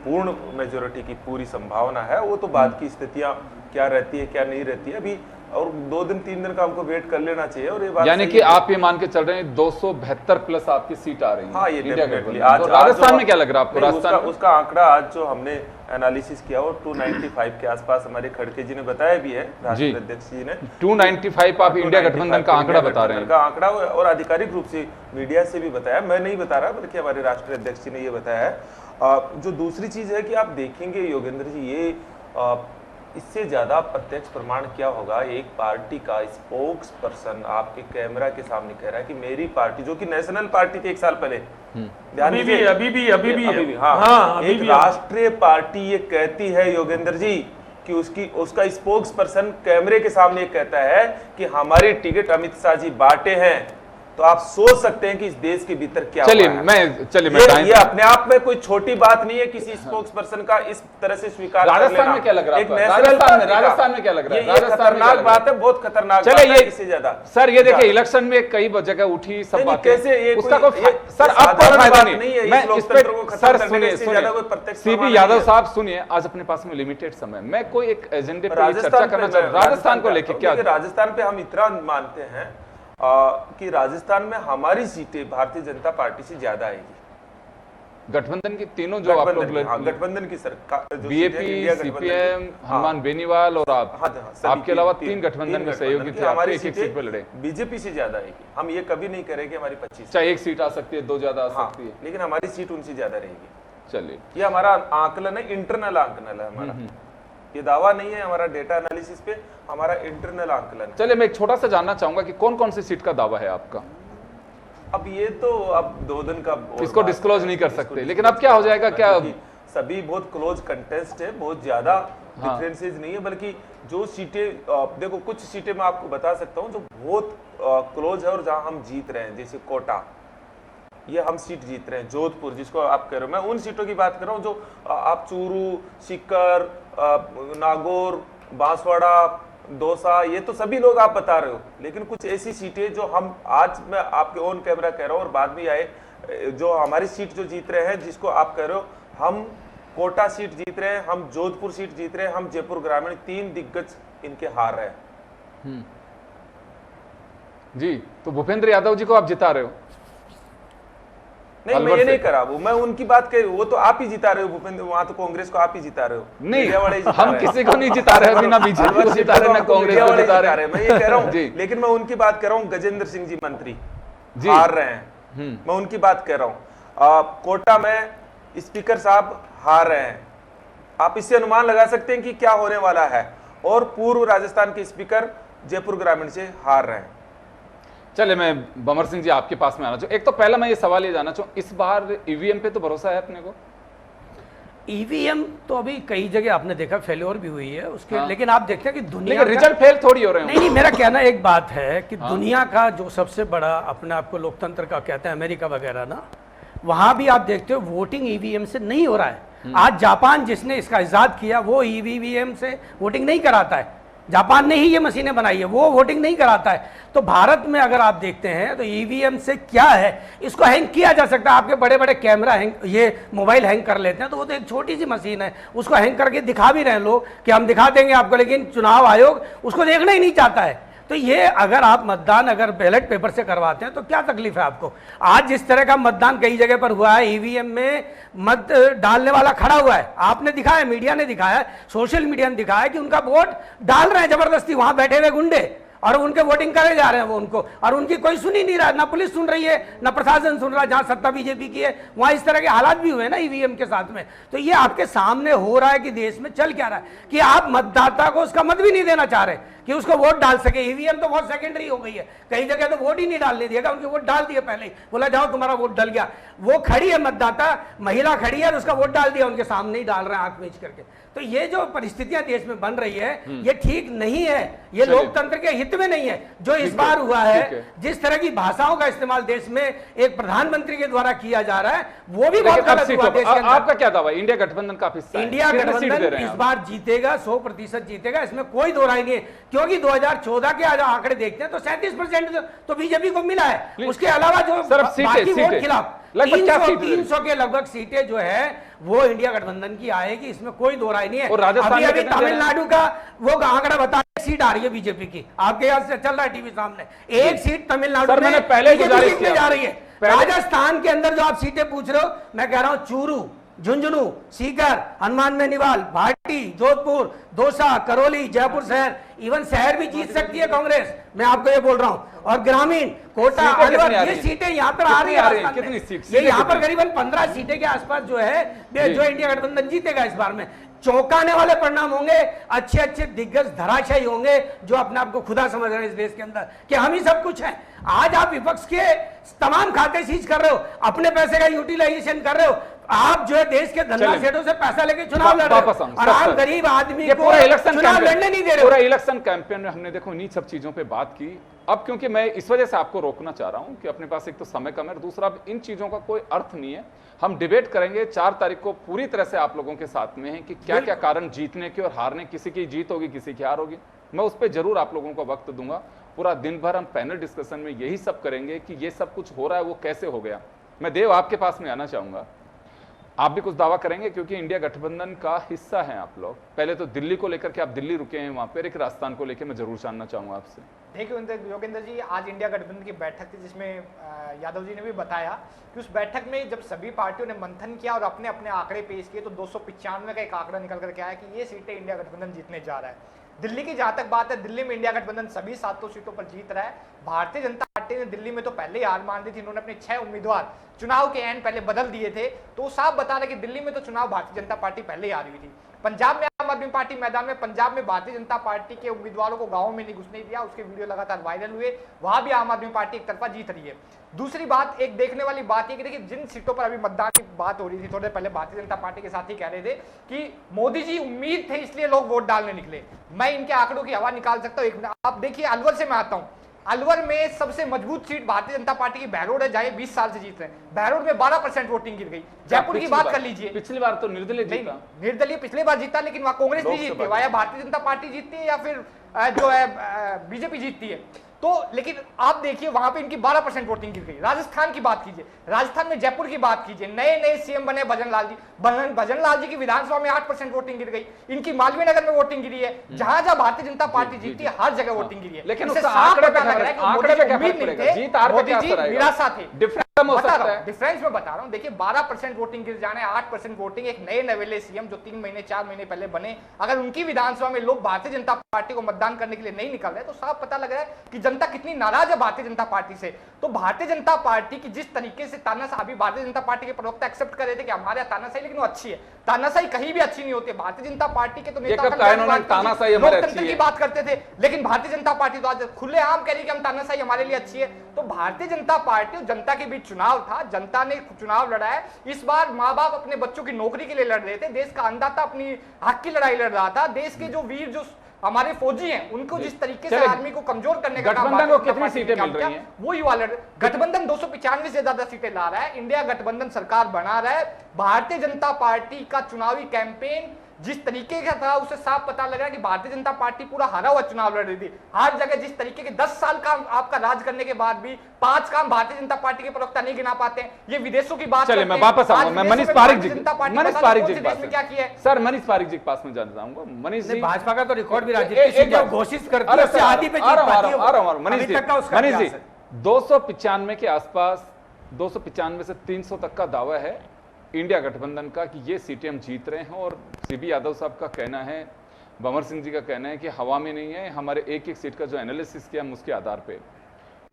पूर्ण मेजोरिटी की पूरी संभावना है, वो तो बाद की स्थितियां क्या रहती है क्या नहीं रहती है अभी, और 2 दिन 3 दिन का हमको वेट कर लेना चाहिए। और ये बात यानी कि आप ये मान के चल रहे हैं 272 प्लस आपकी सीट आ रही है। हाँ, ये इंडिया डेफिनेटली। गठबंधन। तो राजस्थान में क्या लग रहा है आपको? राजस्थान उसका आंकड़ा आज जो हमने एनालिसिस किया वो 295 के आसपास हमारे खड़के जी ने बताया भी है, राष्ट्रीय अध्यक्ष जी ने 295 आप इंडिया गठबंधन का आंकड़ा बता रहे हैं। का आंकड़ा, और आधिकारिक रूप से मीडिया से भी बताया, मैं नहीं बता रहा बल्कि हमारे राष्ट्रीय अध्यक्ष जी ने ये बताया है। जो दूसरी चीज है कि आप देखेंगे योगेंद्र जी, ये इससे ज्यादा प्रत्यक्ष प्रमाण क्या होगा, एक पार्टी का स्पोक्स पर्सन आपके कैमरा के सामने कह रहा है कि मेरी पार्टी, जो कि नेशनल पार्टी थी 1 साल पहले, अभी भी हाँ, एक राष्ट्रीय पार्टी ये कहती है योगेंद्र जी कि उसका स्पोक्स पर्सन कैमरे के सामने कहता है कि हमारी टिकट अमित शाह जी बांटे हैं। तो आप सोच सकते हैं कि इस देश के भीतर क्या चलिए हुआ है। मैं ये अपने आप में कोई छोटी बात नहीं है किसी स्पोक्स पर्सन का इस तरह से स्वीकार कर लेना। राजस्थान में क्या लग रहा है? एक नेशनल राजस्थान में क्या लग रहा है? ये खतरनाक बात है, बहुत खतरनाक बात चलिए है, इससे ज्यादा। सर ये देखिए इलेक्शन में कई जगह उठी सब नहीं, बातें, कैसे ये उसका कोई- कोई ये सर आपको साधारण फायदा बात नहीं नहीं है, मैं इस इस लोकतंत्र को पे खत्म सर करने सुनिए से ज्यादा कोई प्रत्यक्ष सीपी प्रमाण यादव नहीं है। साहब सुनिए, आज अपने पास में लिमिटेड समय, मैं कोई एक एजेंडे पे चर्चा राजस्थान करना पे- चाह रहा हूं। राजस्थान को लेके क्या? राजस्थान पे हम इतना मानते हैं कि राजस्थान में हमारी सीटें भारतीय जनता पार्टी से ज्यादा आएगी। गठबंधन की तीनों जो आप लोग गठबंधन की सरकार, बीएपी, सीपीएम, हनुमान बेनीवाल और आप, आपके अलावा 3 गठबंधन में सहयोगी थे, आपको एक सीट पे लड़े। बीजेपी से ज्यादा आएगी। हम ये कभी नहीं करेंगे हमारी 25, चाहे 1 सीट आ सकती है, 2 ज्यादा आ सकती है, लेकिन हमारी सीट उनसे ज्यादा रहेगी। चलिए ये हमारा आकलन है, इंटरनल आकलन है हमारा, ये दावा नहीं है हमारा डेटा एनालिसिस पे, हमारा इंटरनल आकलन है। चलिए मैं एक छोटा सा जानना चाहूंगा कि कौन कौन सी सीट का दावा है आपका? अब ये तो अब 2 दिन का इसको डिस्क्लोज नहीं कर सकते, लेकिन अब क्या हो जाएगा? क्या सभी बहुत क्लोज कंटेस्ट है, बहुत ज्यादा डिफरेंसेस नहीं है, बल्कि जो सीटें देखो, कुछ सीटें मैं आपको बता सकता हूँ जो बहुत क्लोज है और जहां हम जीत रहे हैं, जैसे कोटा, ये हम सीट जीत रहे हैं। जोधपुर जिसको आप कह रहे हो, मैं उन सीटों की बात कर रहा हूँ जो आप चूरू, सीकर, नागौर, बांसवाड़ा, दौसा, ये तो सभी लोग आप बता रहे हो, लेकिन कुछ ऐसी सीटें जो हम आज मैं आपके ऑन कैमरा कह रहा हूँ और बाद में आए, जो हमारी सीट जो जीत रहे हैं, जिसको आप कह रहे हो, हम कोटा सीट जीत रहे हैं, हम जोधपुर सीट जीत रहे हैं, हम जयपुर ग्रामीण, 3 दिग्गज इनके हार रहे हैं। जी, तो भूपेंद्र यादव जी को आप जिता रहे हो? नहीं, मैं अलवर ये से। नहीं करा, वो मैं उनकी बात कह, वो तो आप ही जिता रहे हो भूपेंद्र, वहां तो कांग्रेस को आप ही जिता रहे हो। नहीं, मीडिया वाले ही जिता हम रहे हैं। किसी को नहीं जिता रहे, अभी ना बीजेपी को अलवर जिता रहे, ना तो कांग्रेस मीडिया को वाले जिता जिता रहे। मैं ये कह रहा हूँ जी। लेकिन मैं उनकी बात कर रहा हूँ, गजेंद्र सिंह जी मंत्री जी। हार रहे हैं, मैं उनकी बात कर रहा हूँ। कोटा में स्पीकर साहब हार रहे हैं, आप इससे अनुमान लगा सकते हैं कि क्या होने वाला है। और पूर्व राजस्थान के स्पीकर जयपुर ग्रामीण से हार रहे हैं। चले, मैं बमर सिंह जी आपके पास में आना चाहूँ। एक तो पहला मैं ये सवाल ये जानना चाहूँ, इस बार ईवीएम पे तो भरोसा है अपने को? ईवीएम तो अभी कई जगह आपने देखा फेल्योर भी हुई है उसके, हाँ। लेकिन आप देखते हैं कि दुनिया लेकिन रिजल्ट फेल थोड़ी हो रहे हैं। नहीं, मेरा कहना एक बात है कि दुनिया का जो सबसे बड़ा अपने आप को लोकतंत्र का कहते हैं अमेरिका वगैरह ना, वहां भी आप देखते हो वोटिंग ईवीएम से नहीं हो रहा है। आज जापान जिसने इसका इजाद किया वो ईवीएम से वोटिंग नहीं कराता है, जापान ने ही ये मशीनें बनाई है, वो वोटिंग नहीं कराता है। तो भारत में अगर आप देखते हैं तो ईवीएम से क्या है, इसको हैंग किया जा सकता है। आपके बड़े बड़े कैमरा हैंग, ये मोबाइल हैंग कर लेते हैं, तो वो तो एक छोटी सी मशीन है, उसको हैंग करके दिखा भी रहे हैं लोग कि हम दिखा देंगे आपको, लेकिन चुनाव आयोग उसको देखना ही नहीं चाहता है। तो ये अगर आप मतदान अगर बैलेट पेपर से करवाते हैं तो क्या तकलीफ है आपको? आज जिस तरह का मतदान कई जगह पर हुआ है, ईवीएम में मत डालने वाला खड़ा हुआ है, आपने दिखाया, मीडिया ने दिखाया, सोशल मीडिया ने दिखाया कि उनका वोट डाल रहे हैं जबरदस्ती, वहां बैठे हुए गुंडे, और उनके वोटिंग करे जा रहे हैं वो उनको, और उनकी कोई सुन ही नहीं रहा, ना पुलिस सुन रही है ना प्रशासन सुन रहा है। जहां सत्ता बीजेपी की है वहां इस तरह के हालात भी हुए ना ईवीएम के साथ में। तो ये आपके सामने हो रहा है कि देश में चल क्या रहा है, कि आप मतदाता को उसका मत भी नहीं देना चाह रहे कि उसको वोट डाल सके। ईवीएम तो बहुत सेकेंडरी हो गई है, कई जगह तो वोट ही नहीं डालने दिएगा, उनके वोट डाल दिए पहले ही, बोला जाओ तुम्हारा वोट डल गया। वो खड़ी है मतदाता, महिला खड़ी है, उसका वोट डाल दिया, उनके सामने ही डाल रहे हैं आंख मीच करके। तो ये जो परिस्थितियां देश में बन रही है ये ठीक नहीं है, ये लोकतंत्र के हित में नहीं है। जो इस बार हुआ है, जिस तरह की भाषाओं का इस्तेमाल देश में एक प्रधानमंत्री के द्वारा किया जा रहा है, वो भी बहुत गलत हुआ देश के अंदर। आपका क्या दावा है? इंडिया गठबंधन का हिस्सा है, इंडिया कितने सीट दे गठबंधन रहे हैं इस आप? बार जीतेगा, 100% जीतेगा, इसमें कोई दो राय नहीं है। क्योंकि 2014 के आज आंकड़े देखते हैं तो 37% तो बीजेपी को मिला है। उसके अलावा जो सर, अब बाकी वोट सीटें खिलाफ लगभग क्या सीट 300 के लगभग सीटें जो है वो इंडिया गठबंधन की आएगी, इसमें कोई दो राय नहीं है। और राजस्थान में अभी कितने दे रहे हैं? तमिलनाडु का वो आंकड़ा बता, सीट आ रही है बीजेपी की, आपके यहाँ से चल रहा है टीवी सामने, एक सीट तमिलनाडु सर, में मैंने पहले BJP गुजारिश जीतने किया। जा रही है। पहले- राजस्थान के अंदर जो आप सीटें पूछ रहे हो, मैं कह रहा हूं चूरू, झुंझुनू, सीकर, हनुमान में निवाल, भाटी, जोधपुर, दौसा, करौली, जयपुर शहर, इवन शहर भी जीत सकती है कांग्रेस, मैं आपको ये बोल रहा हूं। और ग्रामीण, कोटा, सीटें अलवर, कितनी आ ये रही हैं? सीटें यहाँ पर आ रही है। कितनी राजस्थान में। कितनी सीट? ये सीटें यहाँ पर कितनी? करीबन 15 सीटें के आसपास जो है जो इंडिया गठबंधन जीतेगा इस बार में। चौंकाने वाले परिणाम होंगे, अच्छे अच्छे दिग्गज धराशायी होंगे जो अपने आप को खुदा समझ रहे हैं इस देश के अंदर कि हम ही सब कुछ हैं। आज आप विपक्ष के तमाम खाते सीज कर रहे हो, अपने पैसे का यूटिलाइजेशन कर रहे हो, आप जो है देश के धंधा सेठों से पैसा लेके चुनाव लड़ रहे हो, और आम गरीब आदमी को पूरा इलेक्शन चुनाव लड़ने नहीं दे रहे हो। पूरा इलेक्शन कैंपेन में हमने देखो इन्हीं सब चीजों पे बात की। अब क्योंकि मैं इस वजह से आपको रोकना चाह रहा हूं कि अपने पास एक तो समय कम है, दूसरा अब इन चीजों का कोई अर्थ नहीं है। हम डिबेट करेंगे 4 तारीख को पूरी तरह से आप लोगों के साथ में है कि क्या क्या कारण जीतने के और हारने, किसी की जीत होगी किसी की हार होगी। मैं उस पर जरूर आप लोगों को वक्त दूंगा। पूरा दिन भर हम पैनल डिस्कशन में यही सब करेंगे कि ये सब कुछ हो रहा है वो कैसे हो गया। मैं देव आपके पास में आना चाहूंगा, आप भी कुछ दावा करेंगे क्योंकि इंडिया गठबंधन का हिस्सा हैं आप लोग। पहले तो दिल्ली को लेकर के आप दिल्ली रुके हैं, वहां पर एक राजस्थान को लेकर मैं जरूर जानना चाहूंगा आपसे। देखिए योगेंद्र जी, आज इंडिया गठबंधन की बैठक थी जिसमें यादव जी ने भी बताया कि उस बैठक में जब सभी पार्टियों ने मंथन किया और अपने अपने आंकड़े पेश किए तो 295 का एक आंकड़ा निकल करके आया कि ये सीटें इंडिया गठबंधन जीतने जा रहा है। दिल्ली की जहां तक बात है, दिल्ली में इंडिया गठबंधन सभी 7 सीटों पर जीत रहा है। भारतीय जनता पार्टी ने दिल्ली में तो पहले ही हार मान ली थी, इन्होंने अपने 6 उम्मीदवार चुनाव के एंड पहले बदल दिए थे, तो साफ बता रहे कि दिल्ली में तो चुनाव भारतीय जनता पार्टी पहले ही हारी हुई थी। पंजाब में आम आदमी पार्टी मैदान में, पंजाब में भारतीय जनता पार्टी के उम्मीदवारों को गांवों में नहीं घुसने दिया, उसके वीडियो लगातार वायरल हुए, वहां भी आम आदमी पार्टी एक तरफा जीत रही है। दूसरी बात, एक देखने वाली बात ये कि देखिए जिन सीटों पर अभी मतदान की बात हो रही थी, थोड़े पहले भारतीय जनता पार्टी के साथ ही कह रहे थे कि मोदी जी उम्मीद थे इसलिए लोग वोट डालने निकले। मैं इनके आंकड़ों की हवा निकाल सकता हूं, एक मिनट आप देखिए। अलवर से मैं आता हूं, अलवर में सबसे मजबूत सीट भारतीय जनता पार्टी की बहरोड है, जहां 20 साल से जीत रहे हैं। बहरोड में 12% वोटिंग गिर गई। जयपुर की बात कर लीजिए, पिछली बार तो निर्दलीय जीता, निर्दलीय पिछली बार जीता, लेकिन वहां कांग्रेस नहीं जीतती, वहां भारतीय जनता पार्टी जीतती है या फिर जो है बीजेपी जीतती है। तो लेकिन आप देखिए वहां पे इनकी 12% वोटिंग गिर गई। राजस्थान की बात कीजिए, राजस्थान में जयपुर की बात कीजिए, नए नए सीएम बने भजन लाल जी की विधानसभा में 8% वोटिंग गिर गई। इनकी मालवीय नगर में वोटिंग गिरी है, जहां जहां भारतीय जनता पार्टी जीती है हर जगह वोटिंग गिरी है। लेकिन इससे उसका साफ आंकड़े पे पता लग रहा है कि मोदी जी उम्मीद नहीं थे, जीत हार पे मोदी क्या जी असर आएगा? निराशा थे। डिफरेंस हो सकता है। डिफरेंस में बता रहा हूं, देखिए 12% वोटिंग गिर जाने, 8% वोटिंग एक नए नवेले सीएम जो 3 महीने 4 महीने पहले बने, अगर उनकी विधानसभा में लोग भारतीय जनता पार्टी को मतदान करने के लिए नहीं निकल रहे तो साफ पता लग रहा है कि जनता कितनी नाराज है भारतीय जनता पार्टी से। तो भारतीय जनता पार्टी की जिस तरीके से तानाशाही, भारतीय जनता पार्टी के प्रवक्ता एक्सेप्ट कर रहे थे कि हमारे यहाँ तानाशाही, लेकिन वो अच्छी है। तानाशाही कहीं भी अच्छी नहीं होती है। भारतीय जनता पार्टी के तो नेता लोकतंत्र की बात करते थे, लेकिन भारतीय जनता पार्टी तो आज खुलेआम कह रही है कि हम तानाशाही हमारे लिए अच्छी है। तो भारतीय जनता पार्टी और जनता के बीच चुनाव था, जनता ने चुनाव लड़ा है। इस बार माँ बाप अपने बच्चों की नौकरी के लिए लड़ रहे थे, देश का अन्नदाता अपनी हक की लड़ाई लड़ रहा था। देश के जो वीर, जो हमारे फौजी हैं, उनको जिस तरीके से आर्मी को कमजोर करने का काम गठबंधन को कितनी सीटें मिल रही हैं? वो युवा लड़, गठबंधन 295 से ज्यादा सीटें ला रहा है, इंडिया गठबंधन सरकार बना रहा है। भारतीय जनता पार्टी का चुनावी कैंपेन जिस तरीके का था उससे साफ पता लग रहा है कि भारतीय जनता पार्टी पूरा हारा हुआ चुनाव लड़ रही थी। हर जगह जिस तरीके के 10 साल का आपका राज करने के बाद भी 5 काम भारतीय जनता पार्टी के प्रवक्ता नहीं गिना पाते हैं। ये विदेशों की बात, चलिए मैं वापस आऊंगा, मैं मनीष पारिक जी के पास में जानना चाहूंगा। मनीष जी, भाजपा का तो रिकॉर्ड भी राजनीतिक घोषित करती है, आधी पे मनीष जी 295 के आसपास, 295 से 300 तक का दावा है इंडिया गठबंधन का कि ये सीटें हम जीत रहे हैं। और सीबी यादव साहब का कहना है, भंवर सिंह जी का कहना है कि हवा में नहीं है, हमारे एक एक सीट का जो एनालिसिस किया हम उसके आधार पे,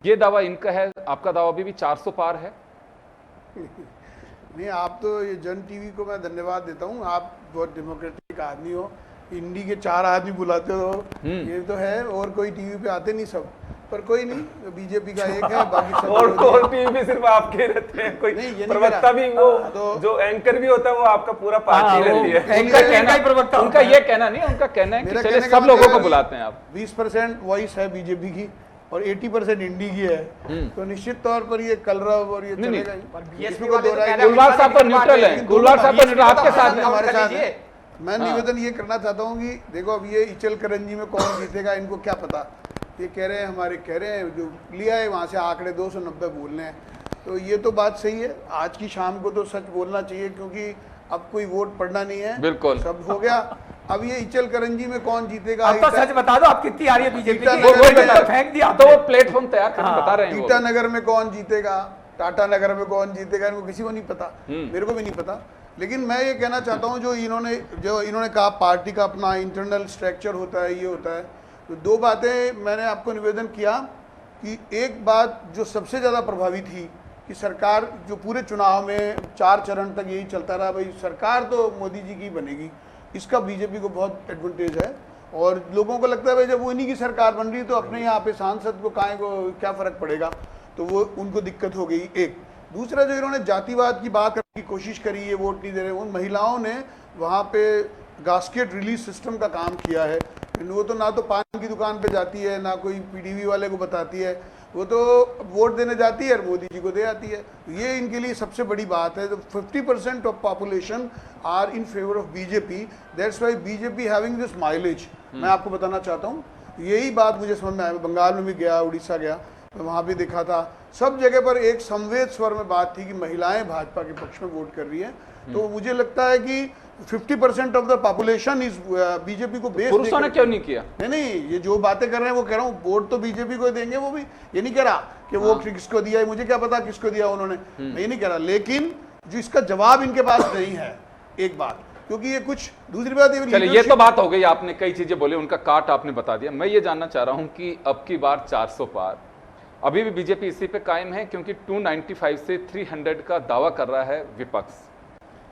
ये दावा इनका है। आपका दावा भी 400 पार है? नहीं, आप तो ये जन टीवी को मैं धन्यवाद देता हूँ, आप बहुत डेमोक्रेटिक आदमी हो, इंडी के 4 आदमी बुलाते हो, ये तो है। और कोई टीवी पे आते नहीं सब, पर कोई नहीं, बीजेपी का एक है, बाकी सब और टीवी पे सिर्फ आपके रहते हैं, कोई प्रवक्ता भी, वो जो एंकर भी होता है वो आपका पूरा पार्टी रहती है। उनका ये कहना नहीं, उनका कहना है कि चलिए सब लोगों को बुलाते हैं आप। 20% वॉइस है बीजेपी की और 80% इंडी की है, तो निश्चित तौर पर ये कलरव और ये चलेगा। गुलवार साहब तो न्यूट्रल है, गुलवार साहब तो आपके साथ है, हमारे साथ है। मैं निवेदन ये करना चाहता हूँ कि देखो अब ये इचल करंजी में कौन जीतेगा इनको क्या पता। ये कह रहे हैं, हमारे कह रहे हैं जो लिया है वहाँ से आंकड़े 290 बोलने हैं, तो ये तो बात सही है। आज की शाम को तो सच बोलना चाहिए, क्योंकि अब कोई वोट पड़ना नहीं है, बिल्कुल सब हो गया। अब ये इचल करंजी में कौन जीतेगा, अब तो सच बता दो आप कितनी आ रही है बीजेपी की, फेंक दिया तो वो प्लेटफॉर्म तैयार करके बता रहे हैं। ईटानगर में कौन जीतेगा, टाटा नगर में कौन जीतेगा, इनको किसी को नहीं पता, मेरे को भी नहीं पता। लेकिन मैं ये कहना चाहता हूँ जो इन्होंने कहा पार्टी का अपना इंटरनल स्ट्रक्चर होता है, ये होता है, तो 2 बातें मैंने आपको निवेदन किया कि एक बात जो सबसे ज़्यादा प्रभावी थी कि सरकार जो पूरे चुनाव में 4 चरण तक यही चलता रहा, भाई सरकार तो मोदी जी की बनेगी, इसका बीजेपी को बहुत एडवांटेज है। और लोगों को लगता है भाई जब वो इन्हीं की सरकार बन रही है तो अपने यहाँ पे सांसद को क्या फ़र्क पड़ेगा, तो वो उनको दिक्कत हो गई। एक दूसरा, जो इन्होंने जातिवाद की बात करने की कोशिश करी, ये वोट नहीं दे रहे, उन महिलाओं ने वहाँ पे गास्केट रिलीज सिस्टम का काम किया है। वो तो ना तो पान की दुकान पे जाती है, ना कोई पीडीवी वाले को बताती है, वो तो वोट देने जाती है और मोदी जी को दे आती है। ये इनके लिए सबसे बड़ी बात है। 50% of population are in favour of BJP, that's why BJP having this mileage. मैं आपको बताना चाहता हूँ, यही बात मुझे समझ में आया। बंगाल में भी गया, उड़ीसा गया, तो वहाँ भी देखा था, सब जगह पर एक संवेद स्वर में बात थी कि महिलाएं भाजपा के पक्ष में वोट कर रही हैं। तो मुझे लगता है कि 50% of the population is BJP को बेस। पुरुषों ने क्यों नहीं किया? नहीं, ये जो बातें कर रहे हैं वो कह रहा हूँ, वोट तो बीजेपी को देंगे। वो भी ये नहीं कह रहा कि वो किसको दिया है, मुझे क्या पता किसको दिया उन्होंने, मैं ये नहीं कह रहा। लेकिन जो इसका जवाब इनके पास नहीं है, एक बात, क्योंकि ये कुछ दूसरी बात। चलिए ये तो बात हो गई, आपने कई चीजें बोली, उनका काट आपने बता दिया। मैं ये जानना चाह रहा हूँ कि अब की बार 400 पार, अभी भी बीजेपी इसी पे कायम है, क्योंकि 295 से 300 का दावा कर रहा है विपक्ष,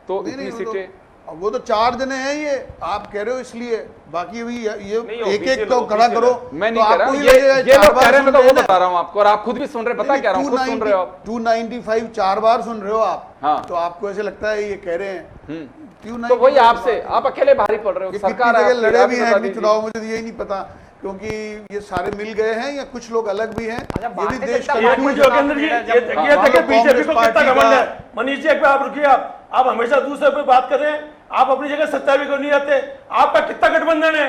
तो इतनी सीटें। वो तो 4 जने हैं, ये आप कह रहे हो इसलिए, बाकी अभी ये एक तो खड़ा करो। मैं नहीं कह रहा, ये लोग कह रहे हैं, मैं तो वो बता रहा हूँ आपको, और आप खुद भी सुन रहे, पता क्या रहा हूँ, खुद सुन रहे हो आप। 295 4 बार सुन रहे हो आप, हाँ। तो आपको ऐसे लगता है ये कह रहे हैं, तो वही आपसे, आप अकेले भारी पड़ रहे हो। सरकार लड़े भी हैं चुनाव, मुझे यही नहीं पता, क्योंकि ये सारे मिल गए हैं या कुछ लोग अलग भी हैं। ये भी देश का बीजेपी को कितना घमंड है। मनीष जी एक बार आप रुकिए, आप हमेशा दूसरे पे बात कर रहे हैं, आप अपनी जगह सच्चाई भी नहीं आते। आपका कितना गठबंधन है?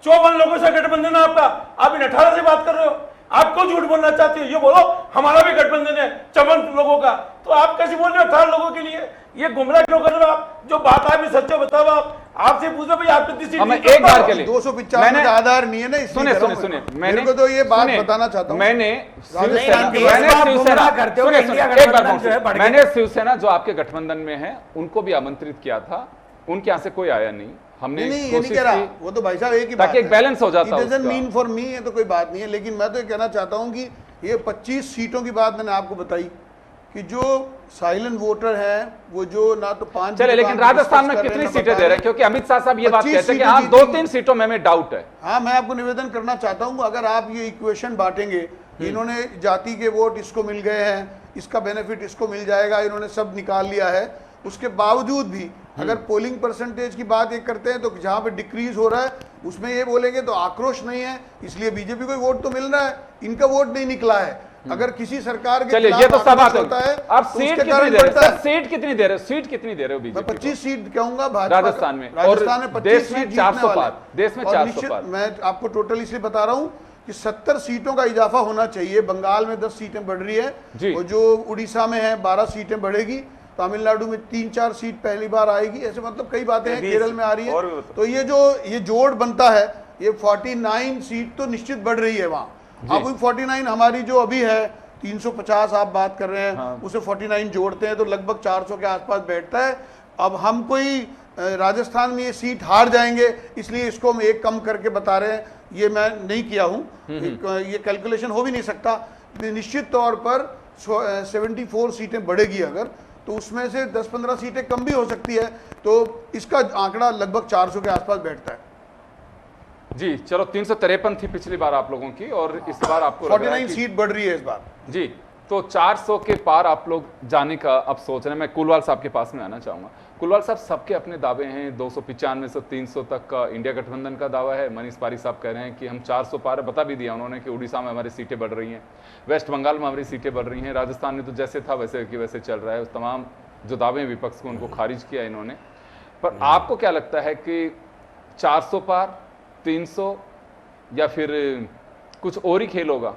54 लोगों से गठबंधन है आपका, आप इन 18 से बात कर रहे हो। आप क्यों झूठ बोलना चाहते हो? ये बोलो हमारा भी गठबंधन है 54 लोगों का, तो आप कैसे बोल रहे हो 18 लोगों के लिए? ये गुमराह क्यों कर रहे हो आप? जो बात आप सच्चे बताओ। आप आपसे पूछो भाई आप कितनी सीट? मैं एक बार के लिए 295 का आधार नहीं है ना, सुने मेरे को तो ये बात बताना चाहता हूँ। मैंने शिवसेना जो आपके गठबंधन में है उनको भी आमंत्रित किया था, उनके यहाँ से कोई आया नहीं। हमने नहीं, ये नहीं कह रहा, वो तो भाई साहब एक ही ताकि एक बैलेंस हो जाता है। It doesn't mean for me, ये तो कोई बात नहीं है। लेकिन मैं तो ये कहना चाहता हूँ कि ये 25 सीटों की बात मैंने आपको बताई कि जो साइलेंट वोटर है वो जो ना तो 5 चले, लेकिन राजस्थान में कितनी सीटें दे रहे हैं? क्योंकि अमित शाह साहब ये बात कहते हैं कि हाँ 2-3 सीटों में हमें डाउट है। हाँ, मैं आपको निवेदन करना चाहता हूँ, अगर आप ये इक्वेशन बांटेंगे, इन्होंने जाति के वोट इसको मिल गए हैं, इसका बेनिफिट इसको मिल जाएगा, इन्होंने सब निकाल लिया है, उसके बावजूद भी अगर पोलिंग परसेंटेज की बात ये करते हैं तो जहां पे डिक्रीज हो रहा है उसमें ये बोलेंगे तो आक्रोश नहीं है, इसलिए बीजेपी को वोट तो मिल रहा है, इनका वोट नहीं निकला है। अगर किसी सरकार के चलिए, ये तो सब बात होता है, आप सीट कितनी दे रहे हो? सीट कितनी दे रहे हो? सीट कितनी दे रहे हो बीजेपी? 25 सीट कहूंगा राजस्थान में, 25 में 400 पार, देश में 400 पार। मैं आपको टोटल इसलिए बता रहा हूं कि 70 सीटों का इजाफा होना चाहिए। बंगाल में 10 सीटें बढ़ रही है, और जो उड़ीसा में है 12 सीटें बढ़ेगी, तमिलनाडु में 3-4 सीट पहली बार आएगी, ऐसे मतलब कई बातें हैं, केरल में आ रही है। तो ये जोड़ बनता है, ये 49 सीट तो निश्चित बढ़ रही है वहां। अब 49 हमारी जो अभी है 350 आप बात कर रहे हैं, हाँ। उसे 49 जोड़ते हैं तो लगभग 400 के आसपास बैठता है। अब हम कोई राजस्थान में ये सीट हार जाएंगे इसलिए इसको हम एक कम करके बता रहे हैं, ये मैं नहीं किया हूं, ये कैलकुलेशन हो भी नहीं सकता। निश्चित तौर पर 74 सीटें बढ़ेगी अगर, तो उसमें से 10-15 सीटें कम भी हो सकती है, तो इसका आंकड़ा लगभग 400 के आसपास बैठता है। जी चलो, 353 थी पिछली बार आप लोगों की, और इस बार आपको 49 सीट बढ़ रही है इस बार। जी, तो 400 के पार आप लोग जाने का अब सोच रहे हैं। मैं कुलवाल साहब के पास में आना चाहूंगा। कुलवाल साहब, सबके अपने दावे हैं, 295 से 300 तक का इंडिया गठबंधन का दावा है। मनीष पारिक साहब कह रहे हैं कि हम 400 पार, बता भी दिया उन्होंने कि उड़ीसा में हमारी सीटें बढ़ रही हैं, वेस्ट बंगाल में हमारी सीटें बढ़ रही हैं, राजस्थान में तो जैसे था वैसे कि वैसे चल रहा है। उस तमाम जो दावे विपक्ष को उनको खारिज किया इन्होंने। पर आपको क्या लगता है कि 400 पार, 300 या फिर कुछ और ही खेल होगा?